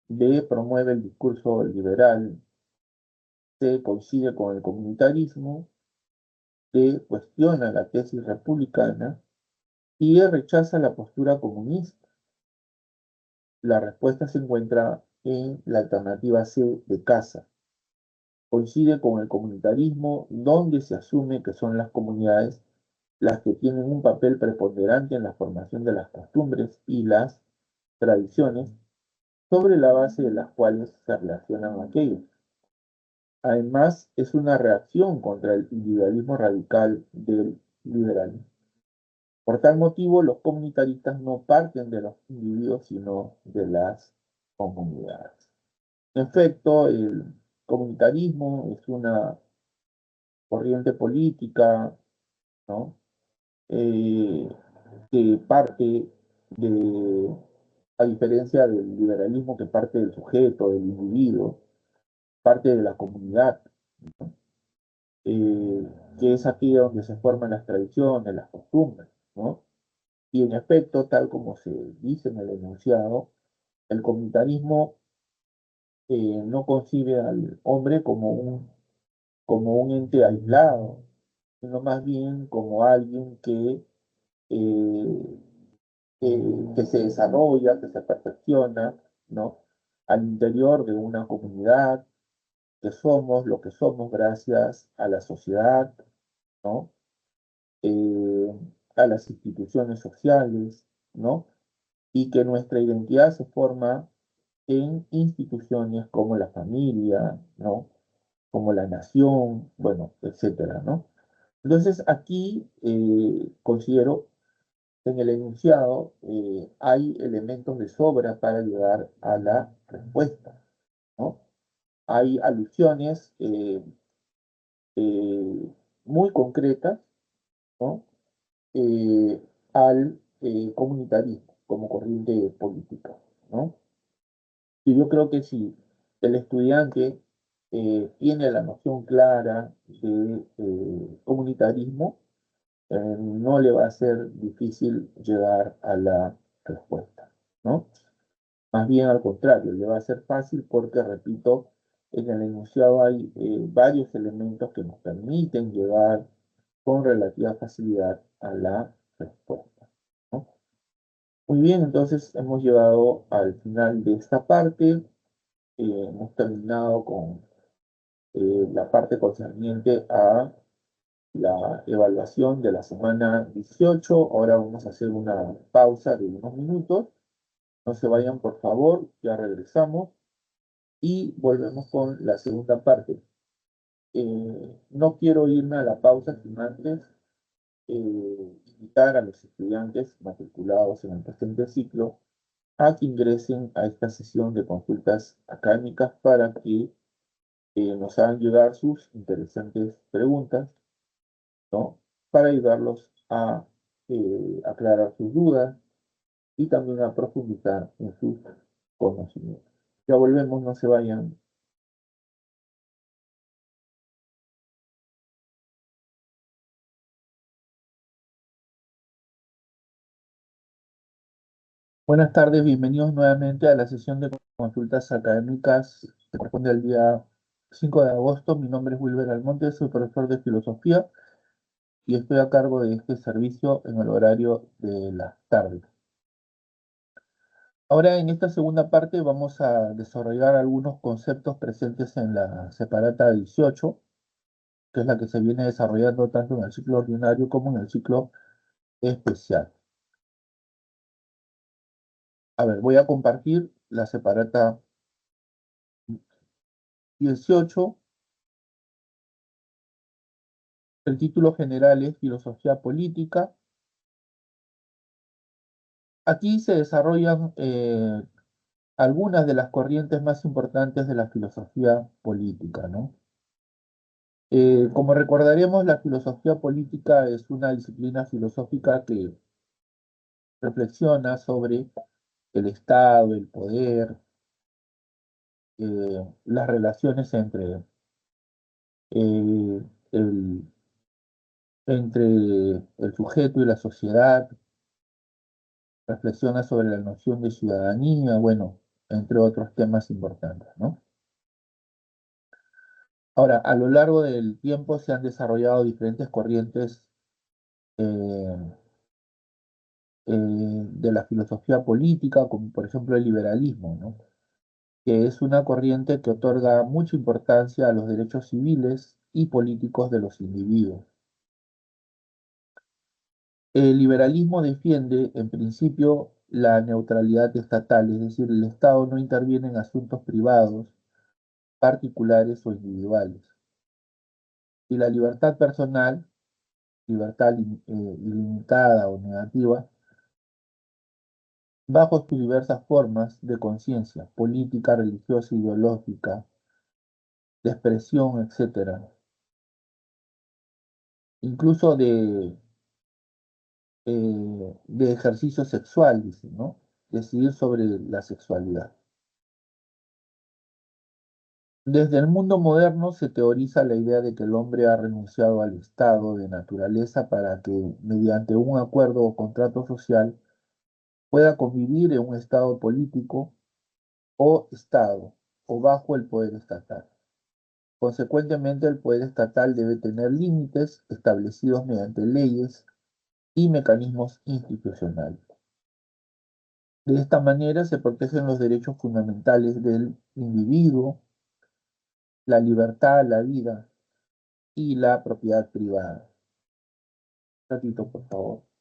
B. Promueve el discurso liberal, C. Coincide con el comunitarismo, D. Cuestiona la tesis republicana y E. Rechaza la postura comunista. La respuesta se encuentra en la alternativa C de Casa. Coincide con el comunitarismo, donde se asume que son las comunidades las que tienen un papel preponderante en la formación de las costumbres y las tradiciones, sobre la base de las cuales se relacionan aquellos. Además, es una reacción contra el individualismo radical del liberalismo. Por tal motivo, los comunitaristas no parten de los individuos, sino de las comunidades. En efecto, el comunitarismo es una corriente política, ¿no? Eh, que parte de, a diferencia del liberalismo que parte del sujeto, del individuo, parte de la comunidad, eh, que es aquí donde se forman las tradiciones, las costumbres, ¿no? Y en efecto, tal como se dice en el enunciado, el comunitarismo no concibe al hombre como un ente aislado, sino más bien como alguien eh, que se desarrolla, que se perfecciona, ¿no? Al interior de una comunidad, que somos lo que somos gracias a la sociedad, ¿no? Eh, a las instituciones sociales, ¿no? Y que nuestra identidad se forma en instituciones como la familia, ¿no? Como la nación, bueno, etcétera, ¿no? Entonces, aquí considero que en el enunciado hay elementos de sobra para llegar a la respuesta, ¿no? Hay alusiones eh, muy concretas, ¿no? eh, al comunitarismo como corriente política, ¿no? Y yo creo que si el estudiante tiene la noción clara de comunitarismo, no le va a ser difícil llegar a la respuesta, ¿no? Más bien al contrario, le va a ser fácil porque, repito, en el enunciado hay varios elementos que nos permiten llegar con relativa facilidad a la respuesta, ¿no? Muy bien, entonces hemos llegado al final de esta parte. Hemos terminado con la parte concerniente a la evaluación de la semana 18. Ahora vamos a hacer una pausa de unos minutos. No se vayan, por favor, ya regresamos y volvemos con la segunda parte. No quiero irme a la pausa sin antes invitar a los estudiantes matriculados en el presente ciclo a que ingresen a esta sesión de consultas académicas para que nos hagan llegar sus interesantes preguntas, ¿no? Para ayudarlos a aclarar sus dudas y también a profundizar en sus conocimientos. Ya volvemos, no se vayan. Buenas tardes, bienvenidos nuevamente a la sesión de consultas académicas que corresponde al día 5 de agosto. Mi nombre es Wilber Almonte, soy profesor de filosofía y estoy a cargo de este servicio en el horario de las tardes. Ahora, en esta segunda parte vamos a desarrollar algunos conceptos presentes en la separata 18, que es la que se viene desarrollando tanto en el ciclo ordinario como en el ciclo especial. A ver, voy a compartir la separata 18. El título general es Filosofía Política. Aquí se desarrollan algunas de las corrientes más importantes de la filosofía política, ¿no? Como recordaremos, la filosofía política es una disciplina filosófica que reflexiona sobre el Estado, el poder, las relaciones eh, el, entre el sujeto y la sociedad, reflexiona sobre la noción de ciudadanía, bueno, entre otros temas importantes, ¿no? Ahora, a lo largo del tiempo se han desarrollado diferentes corrientes eh, de la filosofía política, como por ejemplo el liberalismo, ¿no? Que es una corriente que otorga mucha importancia a los derechos civiles y políticos de los individuos. El liberalismo defiende, en principio, la neutralidad estatal, es decir, el Estado no interviene en asuntos privados, particulares o individuales. Y la libertad personal, libertad ilimitada o negativa, bajo sus diversas formas de conciencia, política, religiosa, ideológica, de expresión, etcétera, incluso de ejercicio sexual, dice, ¿no? Decidir sobre la sexualidad. Desde el mundo moderno se teoriza la idea de que el hombre ha renunciado al estado de naturaleza para que, mediante un acuerdo o contrato social, pueda convivir en un estado político o estado, o bajo el poder estatal. Consecuentemente, el poder estatal debe tener límites establecidos mediante leyes y mecanismos institucionales. De esta manera se protegen los derechos fundamentales del individuo, la libertad, la vida y la propiedad privada. Un ratito, por favor.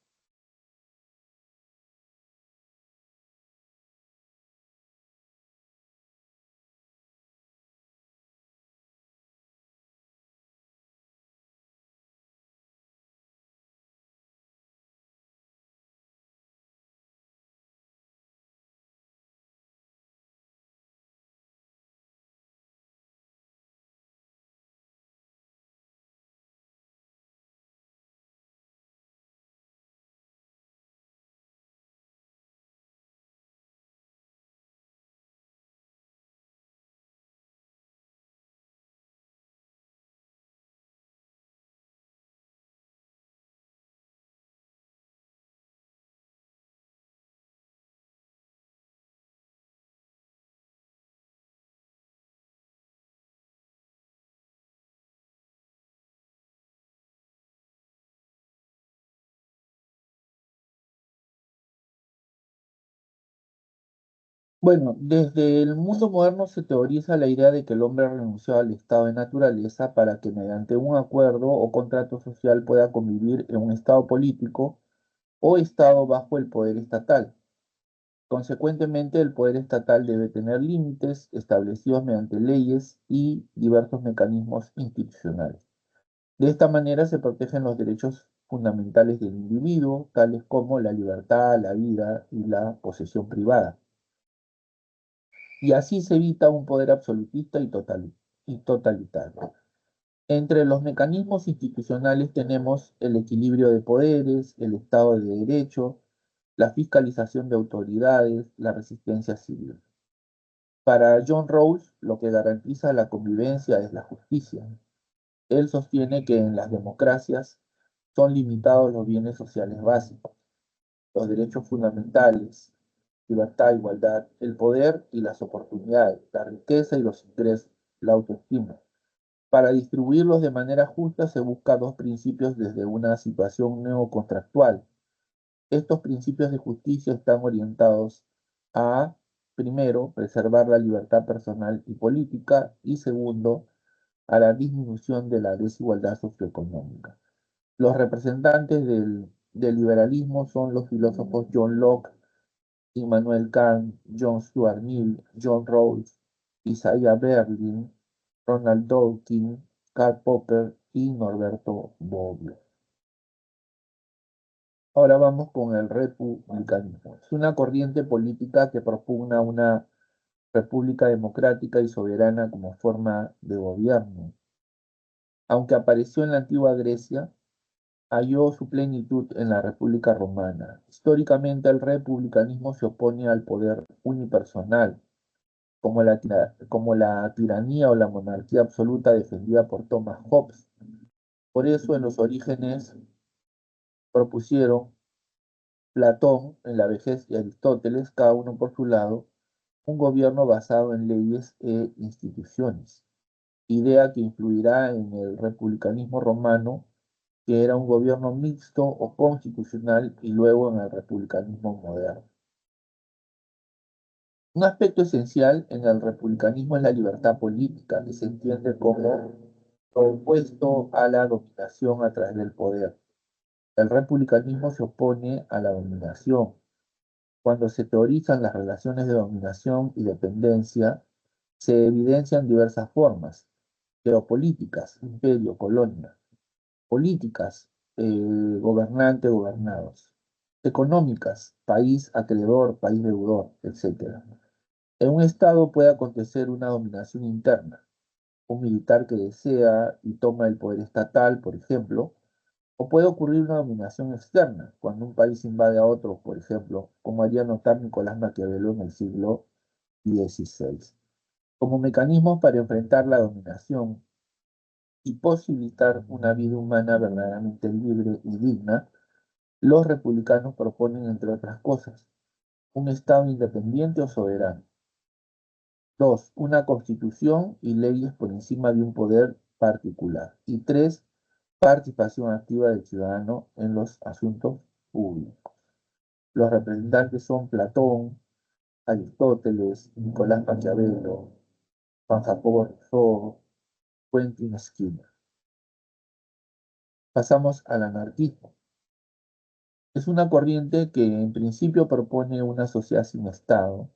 Bueno, desde el mundo moderno se teoriza la idea de que el hombre ha renunciado al estado de naturaleza para que mediante un acuerdo o contrato social pueda convivir en un estado político o estado bajo el poder estatal. Consecuentemente, el poder estatal debe tener límites establecidos mediante leyes y diversos mecanismos institucionales. De esta manera se protegen los derechos fundamentales del individuo, tales como la libertad, la vida y la posesión privada. Y así se evita un poder absolutista y totalitario. Entre los mecanismos institucionales tenemos el equilibrio de poderes, el Estado de Derecho, la fiscalización de autoridades, la resistencia civil. Para John Rawls, lo que garantiza la convivencia es la justicia. Él sostiene que en las democracias son limitados los bienes sociales básicos, los derechos fundamentales, libertad, igualdad, el poder y las oportunidades, la riqueza y los ingresos, la autoestima. Para distribuirlos de manera justa se busca dos principios desde una situación neocontractual. Estos principios de justicia están orientados a, primero, preservar la libertad personal y política, y segundo, a la disminución de la desigualdad socioeconómica. Los representantes del liberalismo son los filósofos John Locke, Immanuel Kant, John Stuart Mill, John Rawls, Isaiah Berlin, Ronald Dworkin, Karl Popper y Norberto Bobbio. Ahora vamos con el republicanismo. Es una corriente política que propugna una república democrática y soberana como forma de gobierno. Aunque apareció en la antigua Grecia, halló su plenitud en la República Romana. Históricamente, el republicanismo se opone al poder unipersonal, como la tiranía o la monarquía absoluta defendida por Thomas Hobbes. Por eso, en los orígenes propusieron Platón en la vejez y Aristóteles, cada uno por su lado, un gobierno basado en leyes e instituciones, idea que influirá en el republicanismo romano, que era un gobierno mixto o constitucional, y luego en el republicanismo moderno. Un aspecto esencial en el republicanismo es la libertad política, que se entiende como lo opuesto a la dominación a través del poder. El republicanismo se opone a la dominación. Cuando se teorizan las relaciones de dominación y dependencia, se evidencian diversas formas: geopolíticas, imperio, colonia; políticas, gobernante, gobernados; económicas, país acreedor, país deudor, etc. En un Estado puede acontecer una dominación interna, un militar que desea y toma el poder estatal, por ejemplo, o puede ocurrir una dominación externa, cuando un país invade a otro, por ejemplo, como haría notar Nicolás Maquiavelo en el siglo XVI. Como mecanismos para enfrentar la dominación y posibilitar una vida humana verdaderamente libre y digna, los republicanos proponen, entre otras cosas, un Estado independiente o soberano. Dos, una constitución y leyes por encima de un poder particular. Y tres, participación activa del ciudadano en los asuntos públicos. Los representantes son Platón, Aristóteles, Nicolás Maquiavelo, Juan Jacobo Rousseau, Quentin Skinner. Pasamos al anarquismo. Es una corriente que en principio propone una sociedad sin Estado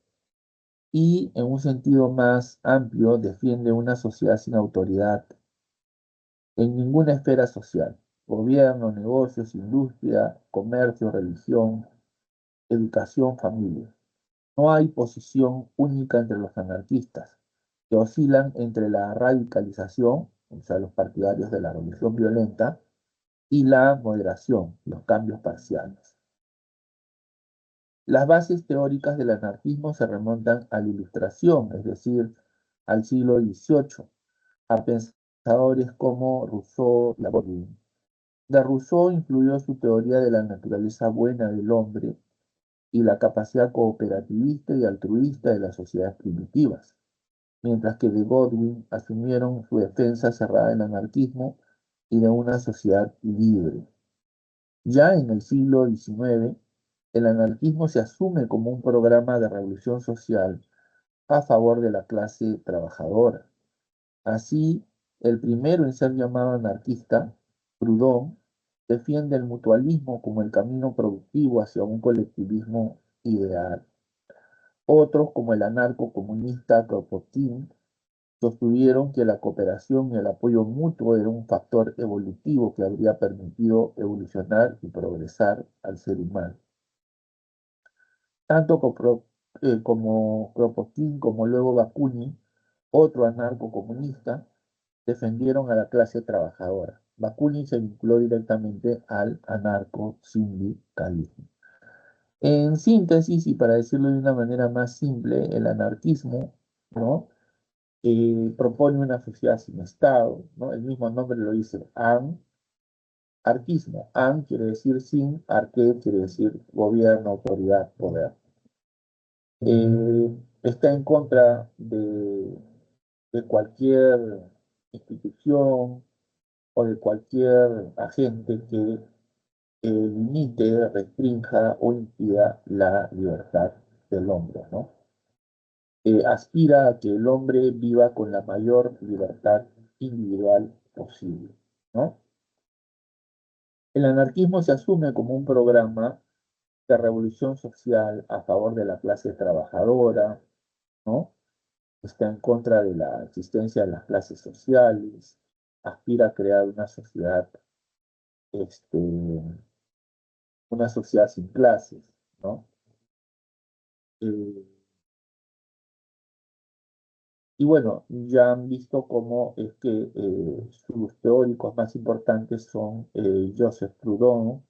y, en un sentido más amplio, defiende una sociedad sin autoridad en ninguna esfera social: gobierno, negocios, industria, comercio, religión, educación, familia. No hay posición única entre los anarquistas, que oscilan entre la radicalización, o sea, los partidarios de la revolución violenta, y la moderación, los cambios parciales. Las bases teóricas del anarquismo se remontan a la Ilustración, es decir, al siglo XVIII, a pensadores como Rousseau y Lamarck. De Rousseau influyó su teoría de la naturaleza buena del hombre y la capacidad cooperativista y altruista de las sociedades primitivas, mientras que de Godwin asumieron su defensa cerrada del anarquismo y de una sociedad libre. Ya en el siglo XIX, el anarquismo se asume como un programa de revolución social a favor de la clase trabajadora. Así, el primero en ser llamado anarquista, Proudhon, defiende el mutualismo como el camino productivo hacia un colectivismo ideal. Otros, como el anarcocomunista Kropotkin, sostuvieron que la cooperación y el apoyo mutuo era un factor evolutivo que habría permitido evolucionar y progresar al ser humano. Tanto como Kropotkin como luego Bakunin, otro anarcocomunista, defendieron a la clase trabajadora. Bakunin se vinculó directamente al anarcosindicalismo. En síntesis, y para decirlo de una manera más simple, el anarquismo, ¿no?, propone una sociedad sin Estado, ¿no? El mismo nombre lo dice, anarquismo. An quiere decir sin, arqué quiere decir gobierno, autoridad, poder. Está en contra de cualquier institución o de cualquier agente que limite, restrinja o impida la libertad del hombre, ¿no? Aspira a que el hombre viva con la mayor libertad individual posible, ¿no? El anarquismo se asume como un programa de revolución social a favor de la clase trabajadora, ¿no? Está en contra de la existencia de las clases sociales, aspira a crear este, una sociedad sin clases, ¿no? Eh, y bueno, ya han visto cómo es que sus teóricos más importantes son Joseph Proudhon,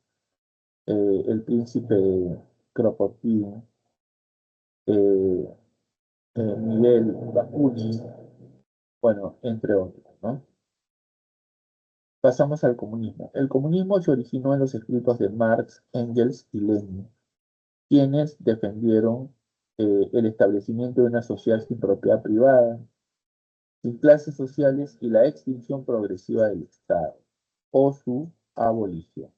el príncipe Kropotkin, eh, Miguel Bakunin, bueno, entre otros, ¿no? Pasamos al comunismo. El comunismo se originó en los escritos de Marx, Engels y Lenin, quienes defendieron el establecimiento de una sociedad sin propiedad privada, sin clases sociales y la extinción progresiva del Estado, o su abolición,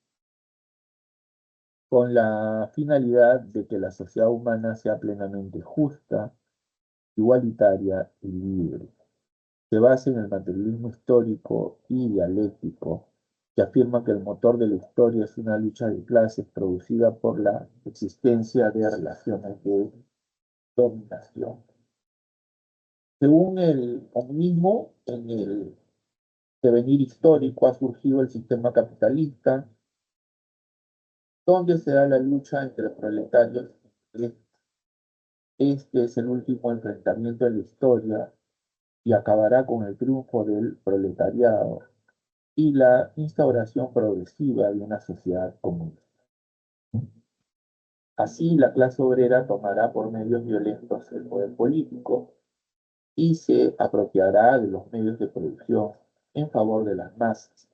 con la finalidad de que la sociedad humana sea plenamente justa, igualitaria y libre. Se basa en el materialismo histórico y dialéctico, que afirma que el motor de la historia es una lucha de clases producida por la existencia de relaciones de dominación. Según el comunismo, en el devenir histórico ha surgido el sistema capitalista, donde se da la lucha entre proletarios. Este es el último enfrentamiento de la historia y acabará con el triunfo del proletariado y la instauración progresiva de una sociedad común. Así, la clase obrera tomará por medios violentos el poder político y se apropiará de los medios de producción en favor de las masas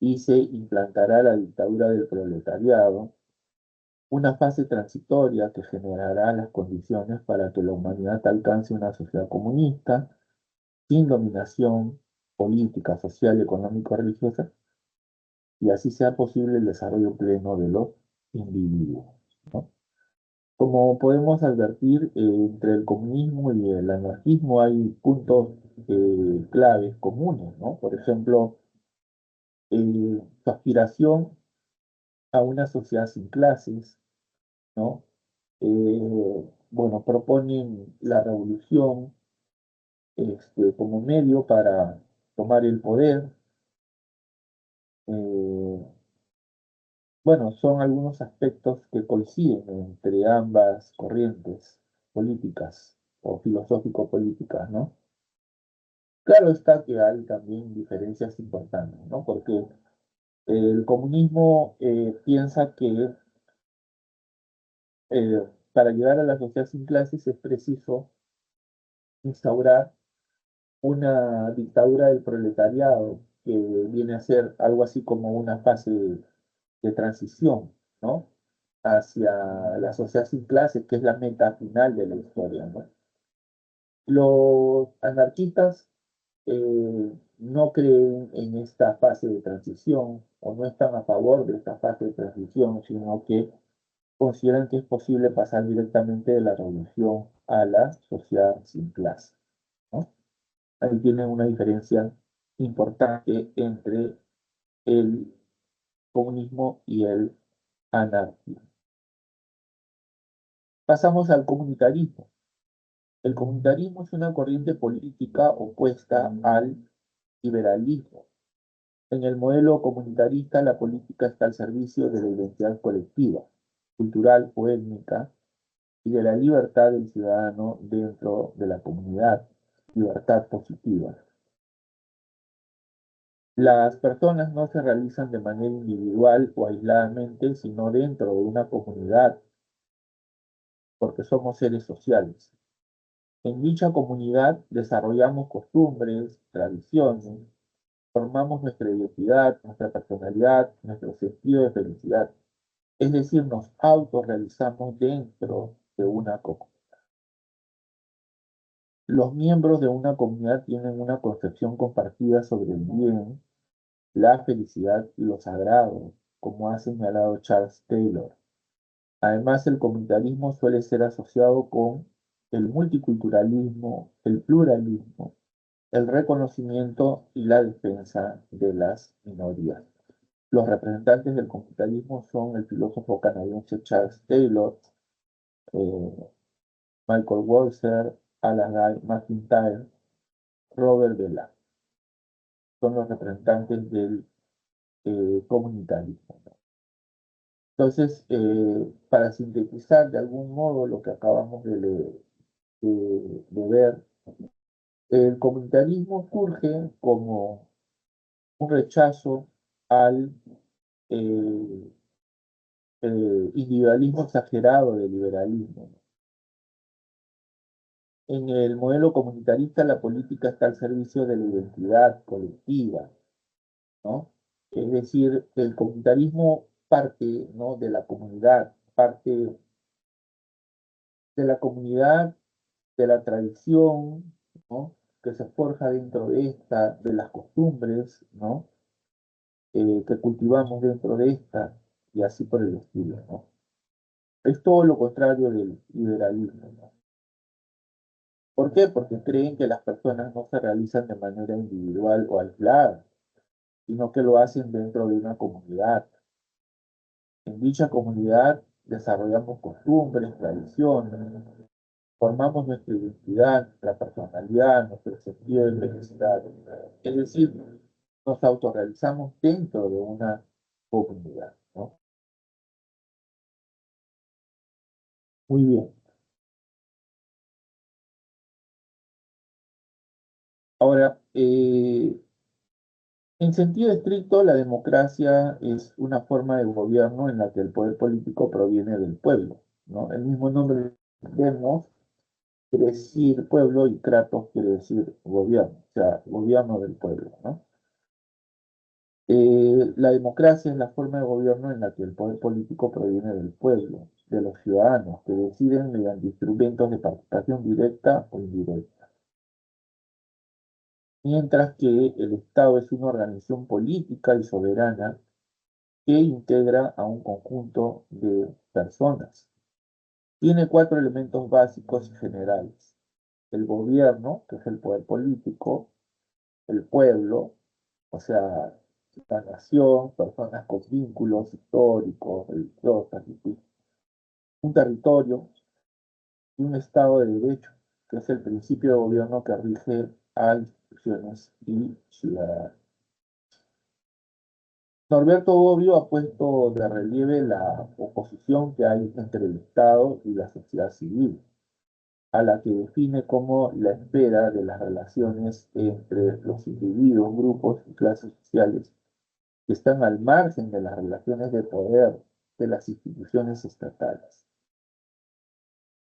y se implantará la dictadura del proletariado, una fase transitoria que generará las condiciones para que la humanidad alcance una sociedad comunista sin dominación política, social, económico-religiosa y así sea posible el desarrollo pleno de los individuos, ¿no? Como podemos advertir, entre el comunismo y el anarquismo hay puntos claves comunes, ¿no? Por ejemplo, su aspiración a una sociedad sin clases, ¿no? Bueno, proponen la revolución como medio para tomar el poder. eh, Bueno, son algunos aspectos que coinciden entre ambas corrientes políticas o filosófico-políticas, ¿no? Claro está que hay también diferencias importantes, ¿no? Porque el comunismo piensa que para llegar a la sociedad sin clases es preciso instaurar una dictadura del proletariado, que viene a ser algo así como una fase de transición, ¿no? Hacia la sociedad sin clases, que es la meta final de la historia, ¿no? Los anarquistas no creen en esta fase de transición o no están a favor de esta fase de transición, sino que consideran que es posible pasar directamente de la revolución a la sociedad sin clase, ¿no? Ahí tienen una diferencia importante entre el comunismo y el anarquismo. Pasamos al comunitarismo. El comunitarismo es una corriente política opuesta al liberalismo. En el modelo comunitarista, la política está al servicio de la identidad colectiva, cultural o étnica y de la libertad del ciudadano dentro de la comunidad, libertad positiva. Las personas no se realizan de manera individual o aisladamente, sino dentro de una comunidad, porque somos seres sociales. En dicha comunidad desarrollamos costumbres, tradiciones, formamos nuestra identidad, nuestra personalidad, nuestro sentido de felicidad. Es decir, nos autorrealizamos dentro de una comunidad. Los miembros de una comunidad tienen una concepción compartida sobre el bien, la felicidad y lo sagrado, como ha señalado Charles Taylor. Además, el comunitarismo suele ser asociado con el multiculturalismo, el pluralismo, el reconocimiento y la defensa de las minorías. Los representantes del comunitarismo son el filósofo canadiense Charles Taylor, eh, Michael Walzer, Alan Guy McIntyre, Robert Bellah. Son los representantes del comunitarismo, ¿no? Entonces, para sintetizar de algún modo lo que acabamos de leer, de ver, el comunitarismo surge como un rechazo al eh, individualismo exagerado del liberalismo, ¿no? En el modelo comunitarista, la política está al servicio de la identidad colectiva, ¿no? Es decir, el comunitarismo parte, ¿no?, de la comunidad, parte de la comunidad, de la tradición, ¿no?, que se forja dentro de esta, de las costumbres, ¿no?, que cultivamos dentro de esta, y así por el estilo, ¿no? Es todo lo contrario del liberalismo, ¿no? ¿Por qué? Porque creen que las personas no se realizan de manera individual o aislada, sino que lo hacen dentro de una comunidad. En dicha comunidad desarrollamos costumbres, tradiciones, formamos nuestra identidad, nuestra personalidad, nuestro sentido de felicidad. Es decir, nos autorrealizamos dentro de una comunidad, ¿no? Muy bien. Ahora, en sentido estricto, la democracia es una forma de gobierno en la que el poder político proviene del pueblo, ¿no? El mismo nombre demos quiere decir pueblo y kratos quiere decir gobierno, o sea, gobierno del pueblo, ¿no? La democracia es la forma de gobierno en la que el poder político proviene del pueblo, de los ciudadanos, que deciden mediante instrumentos de participación directa o indirecta. Mientras que el Estado es una organización política y soberana que integra a un conjunto de personas. Tiene cuatro elementos básicos y generales: el gobierno, que es el poder político; el pueblo, o sea, la nación, personas con vínculos históricos, religiosos, un territorio; y un Estado de Derecho, que es el principio de gobierno que rige a instituciones y ciudadanos. Norberto Bobbio ha puesto de relieve la oposición que hay entre el Estado y la sociedad civil, a la que define como la esfera de las relaciones entre los individuos, grupos y clases sociales que están al margen de las relaciones de poder de las instituciones estatales.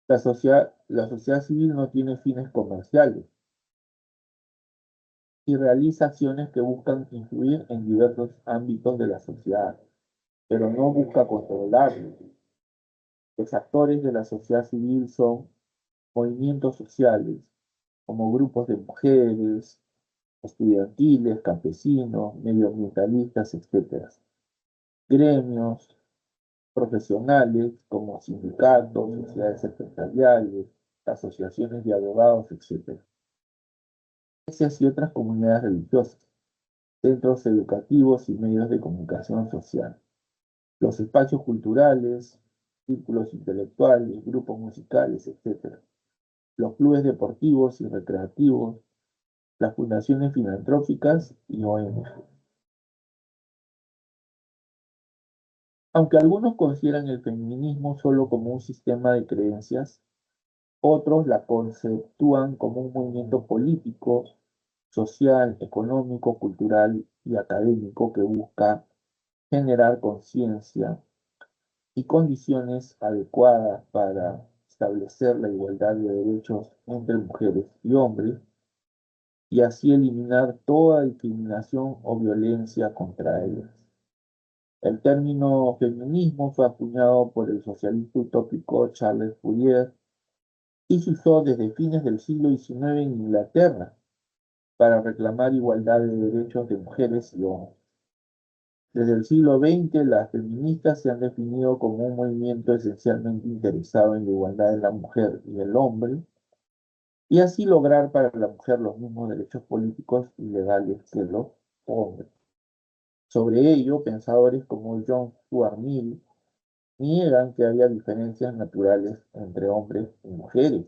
La sociedad civil no tiene fines comerciales y realiza acciones que buscan influir en diversos ámbitos de la sociedad, pero no busca controlarlos. Los actores de la sociedad civil son movimientos sociales, como grupos de mujeres, estudiantiles, campesinos, medioambientalistas, etc. Gremios profesionales, como sindicatos, sociedades empresariales, asociaciones de abogados, etc. Iglesias y otras comunidades religiosas, centros educativos y medios de comunicación social, los espacios culturales, círculos intelectuales, grupos musicales, etc., los clubes deportivos y recreativos, las fundaciones filantrópicas y ONG. Aunque algunos consideran el feminismo solo como un sistema de creencias, otros la conceptúan como un movimiento político, social, económico, cultural y académico que busca generar conciencia y condiciones adecuadas para establecer la igualdad de derechos entre mujeres y hombres, y así eliminar toda discriminación o violencia contra ellas. El término feminismo fue acuñado por el socialista utópico Charles Fourier y se usó desde fines del siglo XIX en Inglaterra para reclamar igualdad de derechos de mujeres y hombres. Desde el siglo XX, las feministas se han definido como un movimiento esencialmente interesado en la igualdad de la mujer y el hombre, y así lograr para la mujer los mismos derechos políticos y legales que los hombres. Sobre ello, pensadores como John Stuart Mill niegan que haya diferencias naturales entre hombres y mujeres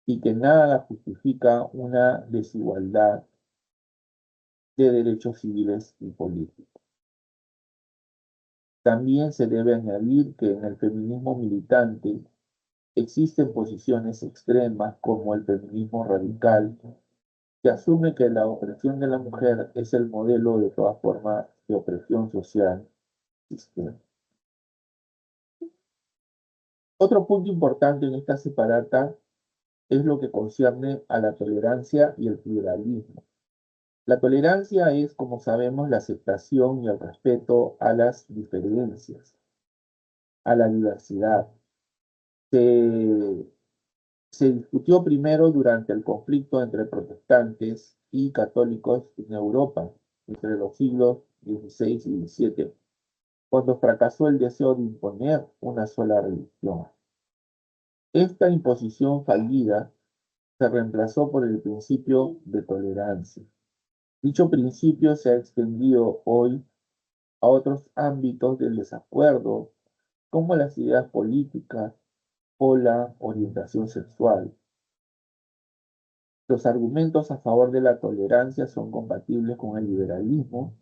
y que nada justifica una desigualdad de derechos civiles y políticos. También se debe añadir que en el feminismo militante existen posiciones extremas como el feminismo radical, que asume que la opresión de la mujer es el modelo de toda forma de opresión social existente. Otro punto importante en esta separata es lo que concierne a la tolerancia y el pluralismo. La tolerancia es, como sabemos, la aceptación y el respeto a las diferencias, a la diversidad. Se, se discutió primero durante el conflicto entre protestantes y católicos en Europa, entre los siglos XVI y XVII, cuando fracasó el deseo de imponer una sola religión. Esta imposición fallida se reemplazó por el principio de tolerancia. Dicho principio se ha extendido hoy a otros ámbitos del desacuerdo, como las ideas políticas o la orientación sexual. Los argumentos a favor de la tolerancia son compatibles con el liberalismo,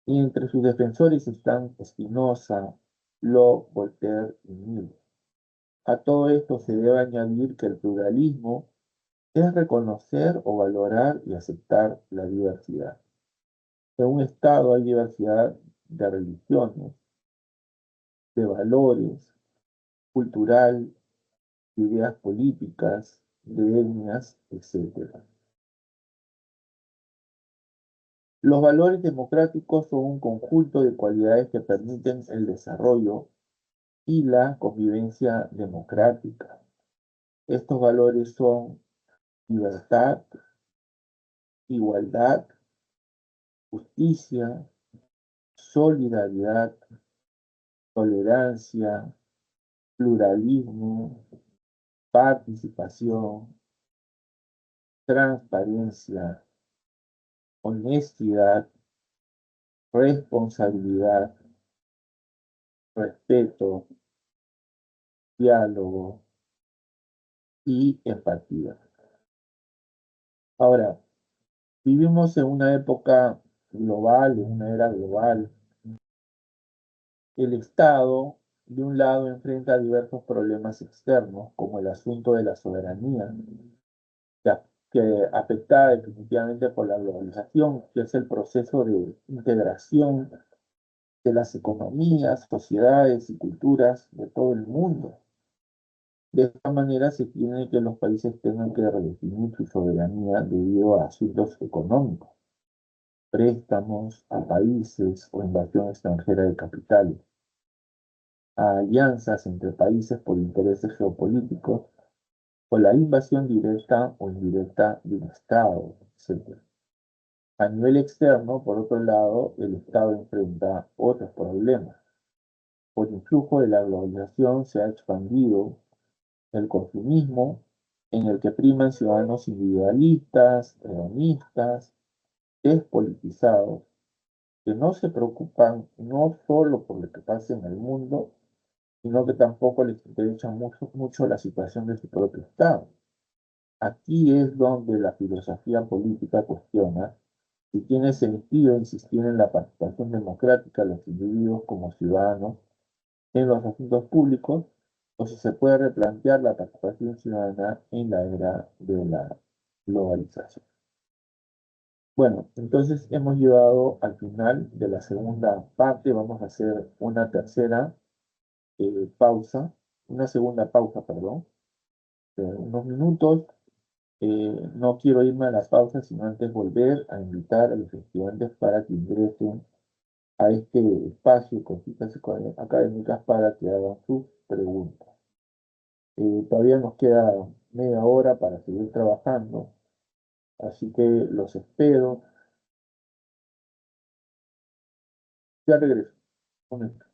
y entre sus defensores están Spinoza, Locke, Voltaire y Mill. A todo esto se debe añadir que el pluralismo es reconocer o valorar y aceptar la diversidad. En un Estado hay diversidad de religiones, de valores, cultural, de ideas políticas, de etnias, etc. Los valores democráticos son un conjunto de cualidades que permiten el desarrollo y la convivencia democrática. Estos valores son libertad, igualdad, justicia, solidaridad, tolerancia, pluralismo, participación, transparencia, honestidad, responsabilidad, respeto, diálogo y empatía. Ahora, vivimos en una época global, en una era global. El Estado, de un lado, enfrenta diversos problemas externos, como el asunto de la soberanía, que afectada definitivamente por la globalización, que es el proceso de integración de las economías, sociedades y culturas de todo el mundo. De esta manera se tiene que los países tengan que redefinir su soberanía debido a asuntos económicos, préstamos a países o invasión extranjera de capitales, a alianzas entre países por intereses geopolíticos o la invasión directa o indirecta de un Estado, etc. A nivel externo, por otro lado, el Estado enfrenta otros problemas. Por influjo de la globalización se ha expandido el consumismo, en el que priman ciudadanos individualistas, hedonistas, despolitizados, que no se preocupan no solo por lo que pasa en el mundo, sino que tampoco les interesa mucho la situación de su propio Estado. Aquí es donde la filosofía política cuestiona si tiene sentido insistir en la participación democrática de los individuos como ciudadanos en los asuntos públicos, o si se puede replantear la participación ciudadana en la era de la globalización. Bueno, entonces hemos llegado al final de la segunda parte. Vamos a hacer una tercera pausa, una segunda pausa, perdón, de unos minutos. No quiero irme a la pausa, sino antes volver a invitar a los estudiantes para que ingresen a este espacio con citas académicas para que hagan sus preguntas. Todavía nos queda media hora para seguir trabajando, así que los espero. Ya regreso. Un momento.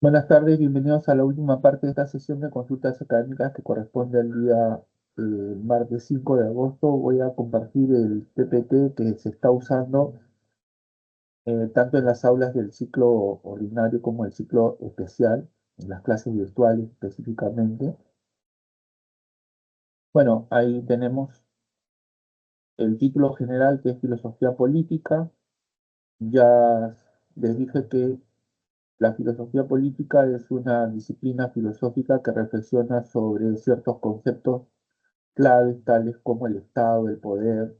Buenas tardes, bienvenidos a la última parte de esta sesión de consultas académicas que corresponde al día martes 5 de agosto. Voy a compartir el PPT que se está usando tanto en las aulas del ciclo ordinario como el ciclo especial, en las clases virtuales específicamente. Bueno, ahí tenemos el título general que es Filosofía Política. Ya les dije que la filosofía política es una disciplina filosófica que reflexiona sobre ciertos conceptos claves tales como el Estado, el poder,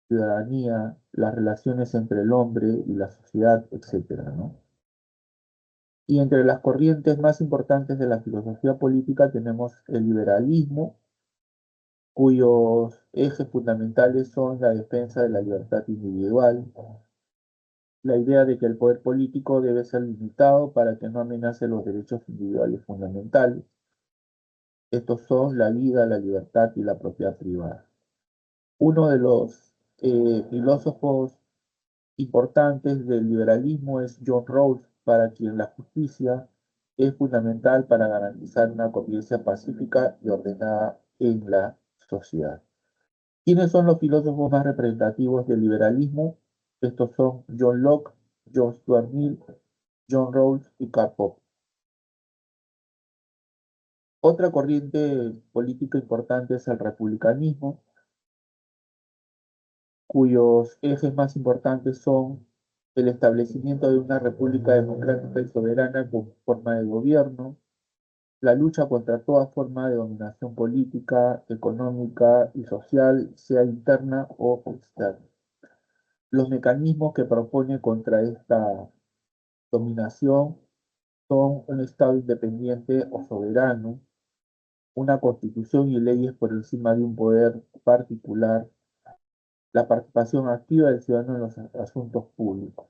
ciudadanía, las relaciones entre el hombre y la sociedad, etcétera, ¿no? Y entre las corrientes más importantes de la filosofía política tenemos el liberalismo, cuyos ejes fundamentales son la defensa de la libertad individual, la idea de que el poder político debe ser limitado para que no amenace los derechos individuales fundamentales. Estos son la vida, la libertad y la propiedad privada. Uno de los filósofos importantes del liberalismo es John Rawls, para quien la justicia es fundamental para garantizar una convivencia pacífica y ordenada en la sociedad. ¿Quiénes son los filósofos más representativos del liberalismo? Estos son John Locke, John Stuart Mill, John Rawls y Karl Popper. Otra corriente política importante es el republicanismo, cuyos ejes más importantes son el establecimiento de una república democrática y soberana con forma de gobierno, la lucha contra toda forma de dominación política, económica y social, sea interna o externa. Los mecanismos que propone contra esta dominación son un Estado independiente o soberano, una constitución y leyes por encima de un poder particular, la participación activa del ciudadano en los asuntos públicos.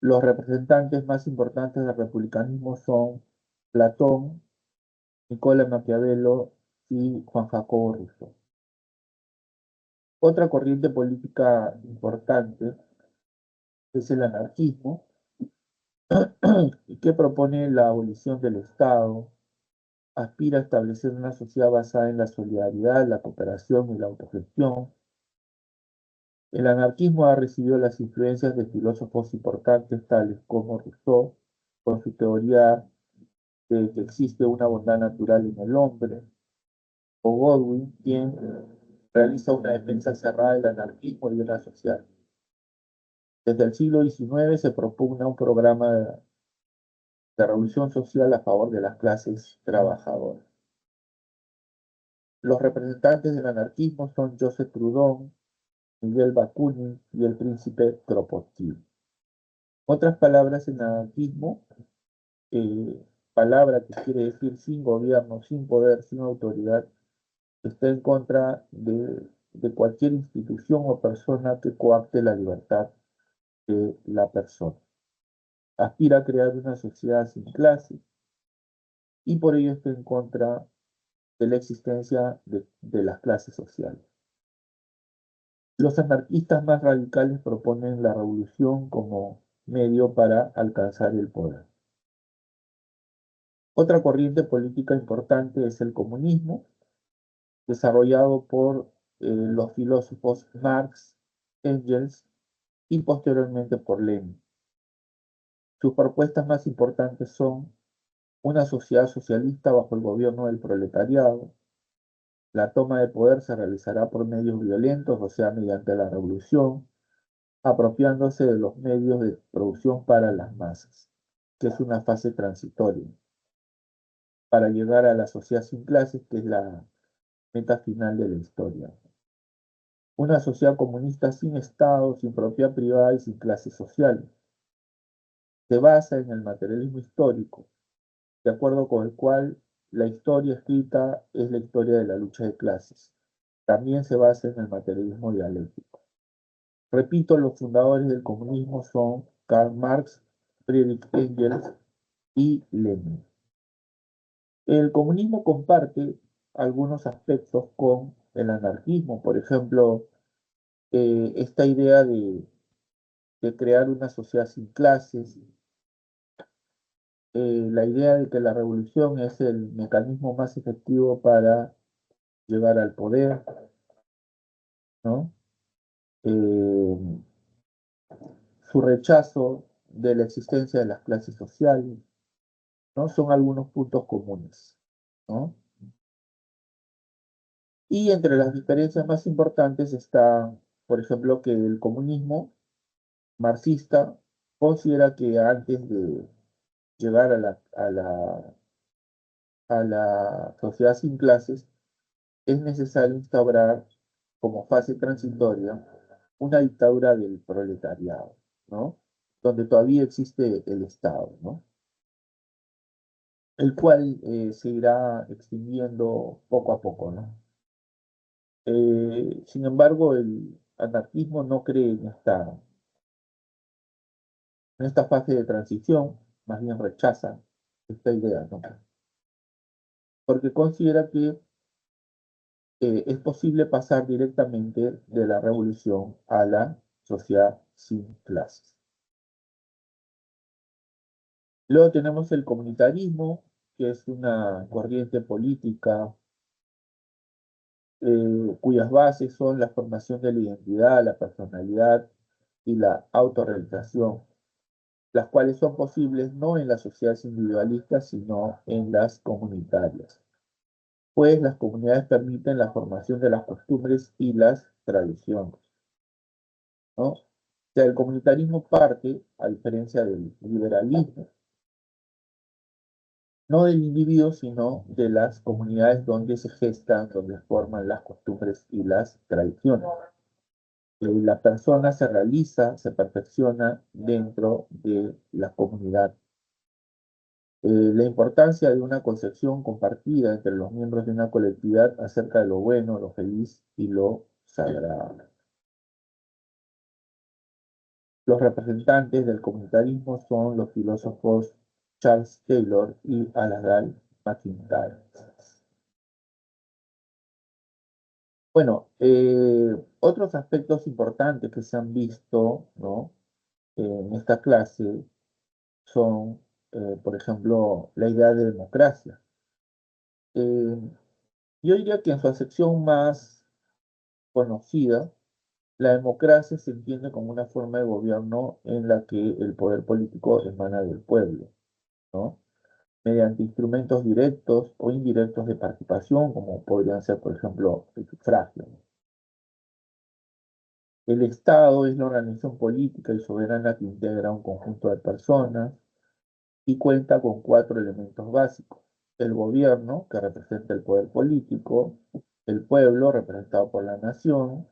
Los representantes más importantes del republicanismo son Platón, Nicola Maquiavelo y Juan Jacobo Rousseau. Otra corriente política importante es el anarquismo, que propone la abolición del Estado, aspira a establecer una sociedad basada en la solidaridad, la cooperación y la autogestión. El anarquismo ha recibido las influencias de filósofos importantes tales como Rousseau, con su teoría de que existe una bondad natural en el hombre, o Godwin, quien realiza una defensa cerrada del anarquismo y de la sociedad. Desde el siglo XIX se propugna un programa de revolución social a favor de las clases trabajadoras. Los representantes del anarquismo son Joseph Proudhon, Miguel Bakunin y el príncipe Kropotkin. Otras palabras en anarquismo, palabra que quiere decir sin gobierno, sin poder, sin autoridad, está en contra de cualquier institución o persona que coacte la libertad de la persona. Aspira a crear una sociedad sin clases y por ello está en contra de la existencia de las clases sociales. Los anarquistas más radicales proponen la revolución como medio para alcanzar el poder. Otra corriente política importante es el comunismo, desarrollado por los filósofos Marx, Engels y posteriormente por Lenin. Sus propuestas más importantes son una sociedad socialista bajo el gobierno del proletariado. La toma de poder se realizará por medios violentos, o sea, mediante la revolución, apropiándose de los medios de producción para las masas, que es una fase transitoria, para llegar a la sociedad sin clases, que es la meta final de la historia. Una sociedad comunista sin Estado, sin propiedad privada y sin clases sociales. Se basa en el materialismo histórico, de acuerdo con el cual la historia escrita es la historia de la lucha de clases. También se basa en el materialismo dialéctico. Repito, los fundadores del comunismo son Karl Marx, Friedrich Engels y Lenin. El comunismo comparte algunos aspectos con el anarquismo, por ejemplo, esta idea de crear una sociedad sin clases, la idea de que la revolución es el mecanismo más efectivo para llegar al poder, ¿no? Eh, Su rechazo de la existencia de las clases sociales, ¿no? Son algunos puntos comunes, ¿no? Y entre las diferencias más importantes está, por ejemplo, que el comunismo marxista considera que antes de llegar a la sociedad sin clases, es necesario instaurar como fase transitoria una dictadura del proletariado, ¿no? Donde todavía existe el Estado, ¿no? El cual se irá extinguiendo poco a poco, ¿no? Sin embargo, el anarquismo no cree en esta fase de transición, más bien rechaza esta idea, ¿no? Porque considera que es posible pasar directamente de la revolución a la sociedad sin clases. Luego tenemos el comunitarismo, que es una corriente política cuyas bases son la formación de la identidad, la personalidad y la autorrealización, las cuales son posibles no en las sociedades individualistas, sino en las comunitarias, pues las comunidades permiten la formación de las costumbres y las tradiciones, ¿no? O sea, el comunitarismo parte, a diferencia del liberalismo, no del individuo, sino de las comunidades donde se gestan, donde forman las costumbres y las tradiciones. La persona se realiza, se perfecciona dentro de la comunidad. La importancia de una concepción compartida entre los miembros de una colectividad acerca de lo bueno, lo feliz y lo sagrado. Los representantes del comunitarismo son los filósofos Charles Taylor y Alasdair MacIntyre. Bueno, otros aspectos importantes que se han visto, ¿no? En esta clase son, por ejemplo, la idea de democracia. Eh, yo diría que en su acepción más conocida, la democracia se entiende como una forma de gobierno en la que el poder político emana del pueblo, ¿no? Mediante instrumentos directos o indirectos de participación, como podrían ser, por ejemplo, el sufragio. El Estado es la organización política y soberana que integra un conjunto de personas y cuenta con cuatro elementos básicos. El gobierno, que representa el poder político, el pueblo, representado por la nación,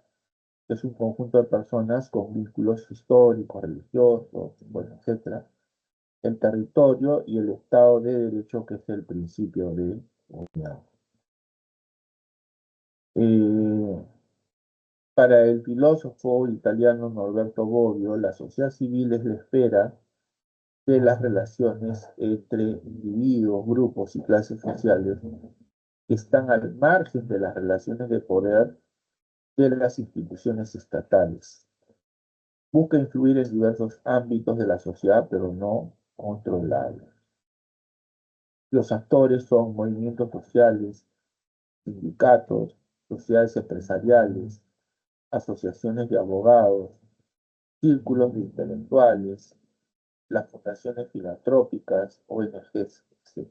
que es un conjunto de personas con vínculos históricos, religiosos, bueno, etc. El territorio y el Estado de Derecho, que es el principio de unidad. Eh, para el filósofo italiano Norberto Bobbio, la sociedad civil es la esfera de las relaciones entre individuos, grupos y clases sociales que están al margen de las relaciones de poder de las instituciones estatales. Busca influir en diversos ámbitos de la sociedad, pero no controlarla. Los actores son movimientos sociales, sindicatos, sociedades empresariales, asociaciones de abogados, círculos de intelectuales, las fundaciones filantrópicas, ONGs, etc.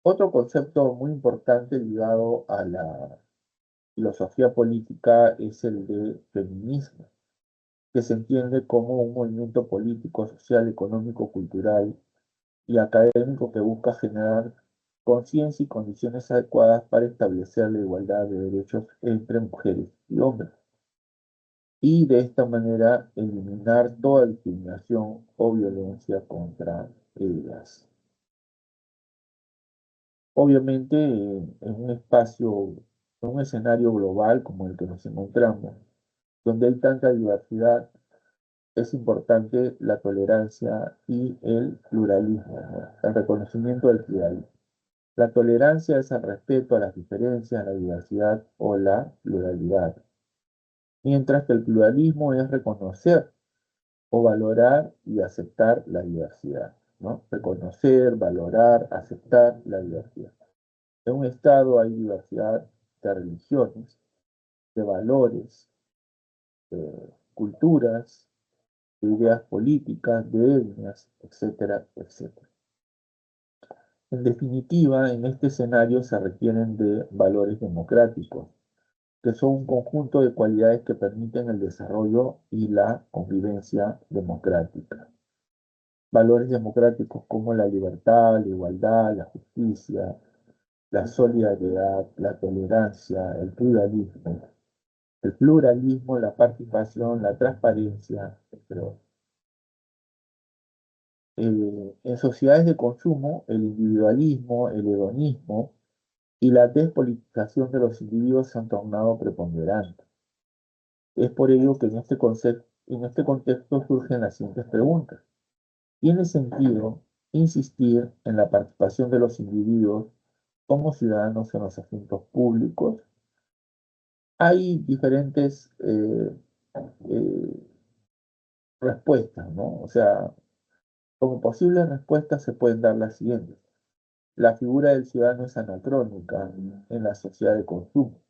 Otro concepto muy importante ligado a la filosofía política es el de feminismo, que se entiende como un movimiento político, social, económico, cultural y académico que busca generar conciencia y condiciones adecuadas para establecer la igualdad de derechos entre mujeres y hombres, y de esta manera eliminar toda discriminación o violencia contra ellas. Obviamente, en un espacio, en un escenario global como el que nos encontramos, donde hay tanta diversidad, es importante la tolerancia y el pluralismo, ¿no? El reconocimiento del pluralismo. La tolerancia es el respeto a las diferencias, la diversidad o la pluralidad, mientras que el pluralismo es reconocer o valorar y aceptar la diversidad. ¿no? Reconocer, valorar, aceptar la diversidad. En un Estado hay diversidad de religiones, de valores, de culturas, de ideas políticas, de etnias, etcétera, etcétera. En definitiva, en este escenario se requieren de valores democráticos, que son un conjunto de cualidades que permiten el desarrollo y la convivencia democrática. Valores democráticos como la libertad, la igualdad, la justicia, la solidaridad, la tolerancia, el pluralismo, la participación, la transparencia, entre otros. En sociedades de consumo, el individualismo, el hedonismo y la despolitización de los individuos se han tornado preponderantes. Es por ello que en este contexto surgen las siguientes preguntas. ¿Tiene sentido insistir en la participación de los individuos como ciudadanos en los asuntos públicos? Hay diferentes eh, respuestas, ¿no? O sea, como posibles respuestas se pueden dar las siguientes. La figura del ciudadano es anacrónica en la sociedad de consumo.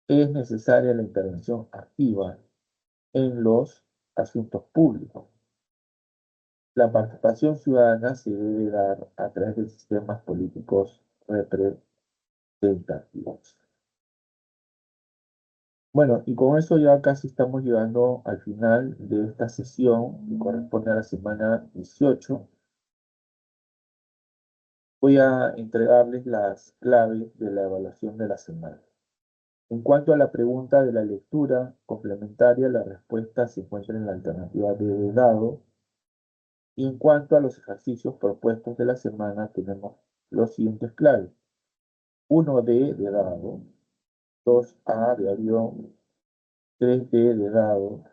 Es necesaria la intervención activa en los asuntos públicos. La participación ciudadana se debe dar a través de sistemas políticos representativos. Bueno, y con eso ya casi estamos llegando al final de esta sesión que corresponde a la semana 18. Voy a entregarles las claves de la evaluación de la semana. En cuanto a la pregunta de la lectura complementaria, la respuesta se encuentra en la alternativa de dado. Y en cuanto a los ejercicios propuestos de la semana, tenemos los siguientes claves. 1D de dado, 2A de avión, 3D de dado,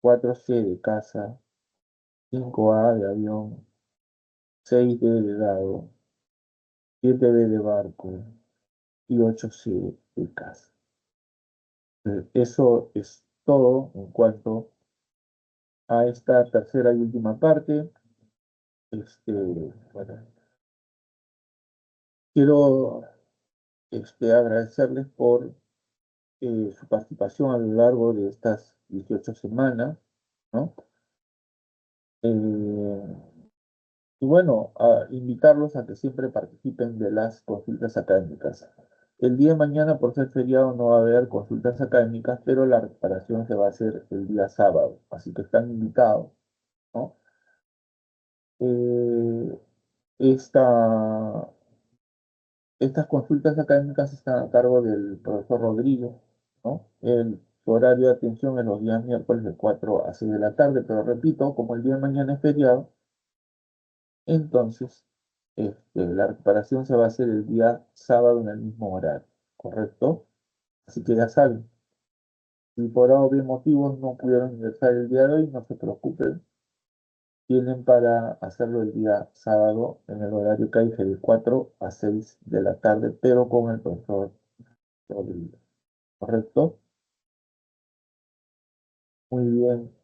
4C de casa, 5A de avión, 6D de dado, 7B de barco y 8C de casa. Eso es todo en cuanto a esta tercera y última parte. Bueno, quiero agradecerles por su participación a lo largo de estas 18 semanas, ¿no? Eh, y bueno, invitarlos a que siempre participen de las consultas académicas. El día de mañana, por ser feriado, no va a haber consultas académicas, pero la recuperación se va a hacer el día sábado, así que están invitados, ¿no? Eh, esta, estas consultas académicas están a cargo del profesor Rodríguez, ¿no? Su horario de atención es los días miércoles de 4 a 6 de la tarde, pero repito, como el día de mañana es feriado, entonces la recuperación se va a hacer el día sábado en el mismo horario, ¿correcto? Así que ya saben, si por obvios motivos no pudieron ingresar el día de hoy, no se preocupen, tienen para hacerlo el día sábado en el horario que hay de 4 a 6 de la tarde, pero con el profesor Rodríguez, ¿correcto? Muy bien.